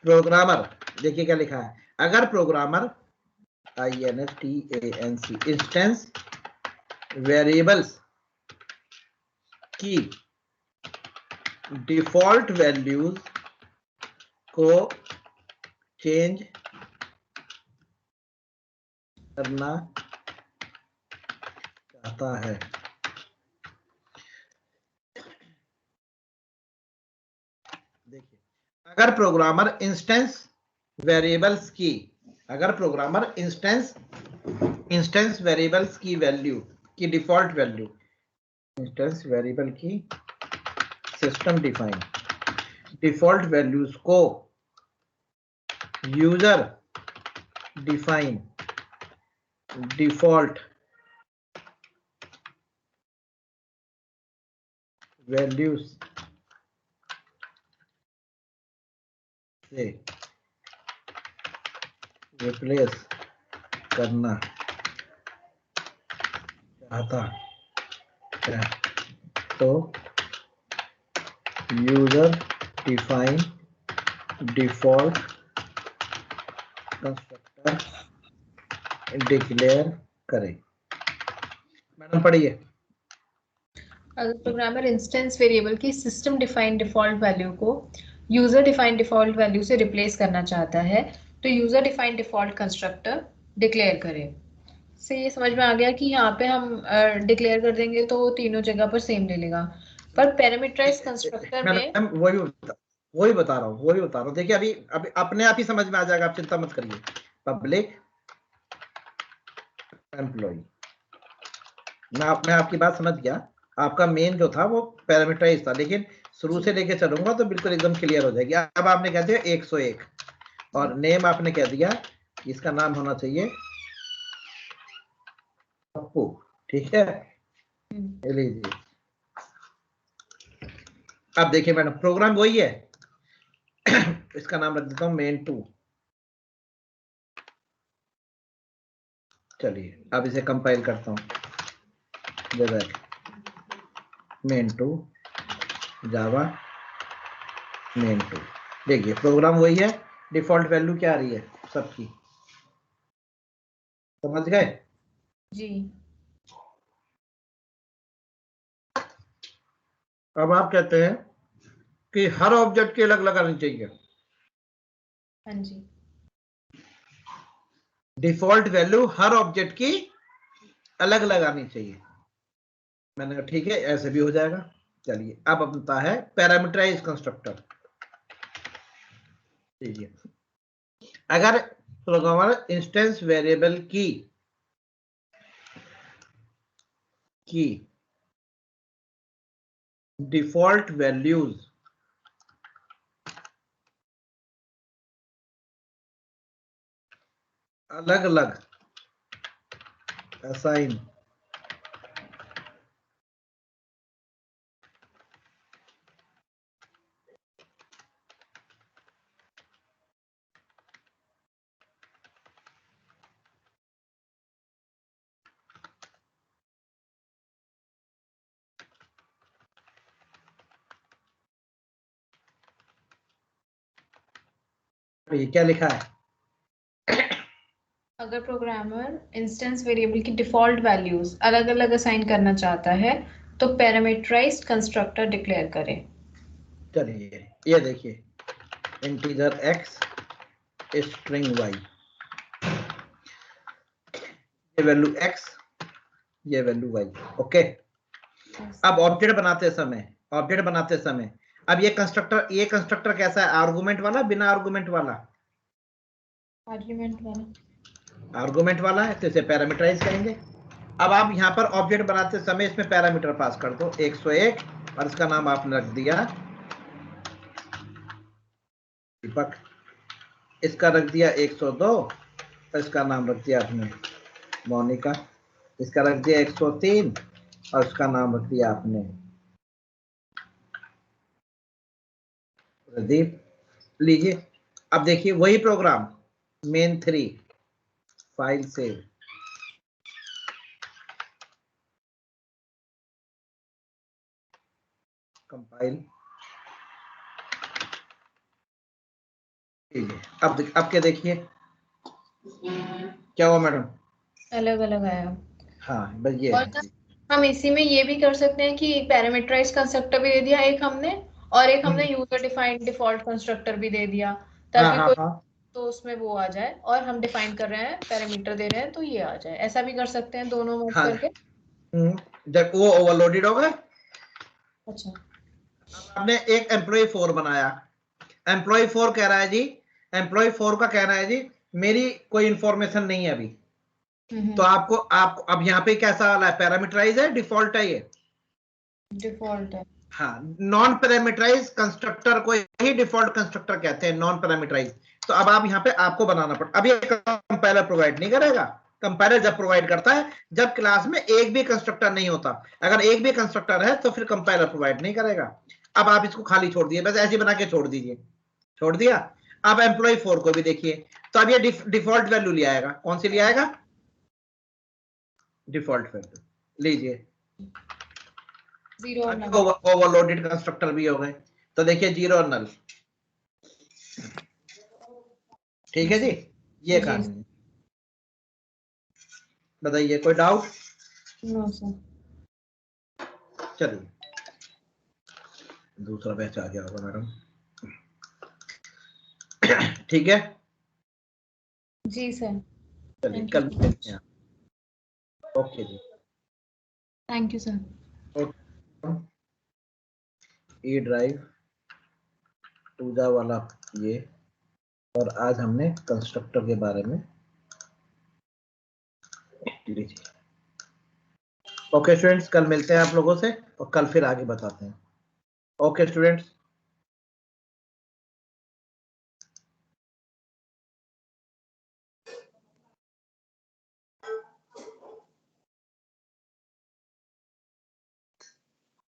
प्रोग्रामर, देखिए क्या लिखा है, अगर प्रोग्रामर INSTANC इंस्टेंस वेरिएबल्स की डिफॉल्ट वैल्यूज को चेंज करना चाहता है, देखिए अगर प्रोग्रामर इंस्टेंस वेरिएबल्स की इंस्टेंस वेरिएबल्स की वैल्यू की डिफॉल्ट वैल्यू, इंस्टेंस वेरिएबल की सिस्टम डिफाइन डिफॉल्ट वैल्यूज को यूजर डिफाइन डिफॉल्ट वैल्यूज से रिप्लेस करना चाहता है तो user define default constructor declare करें। मैडम पढ़िए। अगर प्रोग्रामर इंस्टेंस वेरिएबल की सिस्टम डिफाइंड डिफॉल्ट वैल्यू को यूजर डिफाइंड डिफॉल्ट वैल्यू से रिप्लेस करना चाहता है तो user defined default constructor declare करे। से ये समझ में आ गया कि यहाँ पे हम डिक्लेयर कर देंगे तो वो तीनों जगह पर सेम ले लेगा, पर पैरामीटराइज कंस्ट्रक्टर में मैडम वही बता रहा हूँ। देखिए अभी अभी अपने आप ही समझ में आ जाएगा, आप चिंता मत करिए। पब्लिक एम्प्लॉय, मैं आपकी बात समझ गया। आपका मेन जो था वो पैरामीटराइज था, लेकिन शुरू से लेके चलूंगा तो बिल्कुल एकदम क्लियर हो जाएगी। अब आपने कह दिया 101 और नेम आपने कह दिया कि इसका नाम होना चाहिए पप्पू, ठीक है। लीजिए अब देखिए मैडम, प्रोग्राम वही है। इसका नाम रख देता हूं main2। चलिए अब इसे कंपाइल करता हूं। main2 जावा main2। देखिए प्रोग्राम वही है, डिफॉल्ट वैल्यू क्या आ रही है सबकी, समझ गए जी। अब आप कहते हैं कि हर ऑब्जेक्ट की अलग अलग आनी चाहिए। हाँ जी। डिफॉल्ट वैल्यू हर ऑब्जेक्ट की अलग अलग आनी चाहिए। मैंने कहा ठीक है, ऐसे भी हो जाएगा। चलिए अब बनता है पैरामीटराइज कंस्ट्रक्टर। लीजिए, अगर प्रोग्रामर इंस्टेंस वेरिएबल की डिफॉल्ट वैल्यूज अलग अलग असाइन ये क्या लिखा है? अगर प्रोग्रामर इंस्टेंस वेरिएबल की डिफॉल्ट वैल्यूज अलग अलग असाइन करना चाहता है तो पैरामीटराइज्ड कंस्ट्रक्टर डिक्लेयर करे। चलिए ये देखिए, इंटीजर x स्ट्रिंग y, ये वैल्यू x, ये वैल्यू y। ओके। अब ऑब्जेक्ट बनाते समय अब ये कंस्ट्रक्टर कैसा है? आर्गुमेंट वाला, बिना आर्गुमेंट वाला? आर्गुमेंट वाला है तो इसे पैरामीटराइज करेंगे। अब आप यहाँ पर ऑब्जेक्ट बनाते समय इसमें पैरामीटर पास कर दो 101 और इसका नाम आपने रख दिया दीपक, इसका रख दिया 102 और इसका नाम रख दिया आपने मोनिका, इसका रख दिया 103 और इसका नाम रख दिया आपने प्रदीप। लीजिए अब देखिए वही programme main3 file save, compile. अब क्या देखिए क्या हुआ मैडम? अलग अलग आया। हाँ बस ये और है। हम इसी में ये भी कर सकते हैं कि पैरामीटराइज कंस्ट्रक्टर भी दे दिया एक हमने, और एक हमने यूजर डिफाइंड डिफॉल्ट कंस्ट्रक्टर भी दे दिया, हाँ ताकि हाँ कोई हाँ तो उसमें वो आ जाए और हम डिफाइन कर रहे हैं पैरामीटर दे रहे हैं तो ये आ जाए। ऐसा भी कर सकते हैं दोनों मूव हाँ। करके। जब वो ओवरलोडेड होगा, अच्छा। आपने एक एम्प्लॉय 4 बनाया, एम्प्लॉय 4 कह रहा है जी, एम्प्लॉय 4 का कहना है जी मेरी कोई इंफॉर्मेशन नहीं है अभी, तो आपको अब यहाँ पे कैसा वाला है, पैरामीटराइज है, डिफॉल्ट है ये? डिफॉल्ट है। हाँ, नॉन पैरामीटराइज कंस्ट्रक्टर को ही डिफॉल्ट कंस्ट्रक्टर कहते हैं, नॉन पैरामीटराइज। तो अब आप यहाँ पे आपको बनाना पड़ता, अब ये कंपाइलर प्रोवाइड नहीं करेगा। कंपाइलर जब प्रोवाइड करता है जब क्लास में एक भी कंस्ट्रक्टर नहीं होता। अगर एक भी कंस्ट्रक्टर है तो फिर कंपाइलर प्रोवाइड नहीं करेगा। अब आप इसको खाली छोड़ दिए, बस ऐसे बना के छोड़ दीजिए, छोड़ दिया। अब एम्प्लॉय 4 को भी देखिए, तो अब ये डिफॉल्ट वैल्यू ले आएगा। कौन सी ले आएगा? डिफॉल्ट वैल्यू लीजिए। जीरो और नल। ओवरलोडेड कंस्ट्रक्टर भी हो गए, तो देखिए 0 और नल। ठीक है जी, ये कहानी है। बताइए कोई डाउट? No sir. चलिए दूसरा बैच आ गया होगा मैडम। ठीक है, जी सर। चलिए थैंक कल यू। मिलते हैं। ओके जी, thank you sir. E drive Puja वाला ये, और आज हमने कंस्ट्रक्टर के बारे में लीजिए। ओके स्टूडेंट्स, कल मिलते हैं आप लोगों से और कल फिर आगे बताते हैं। Okay students.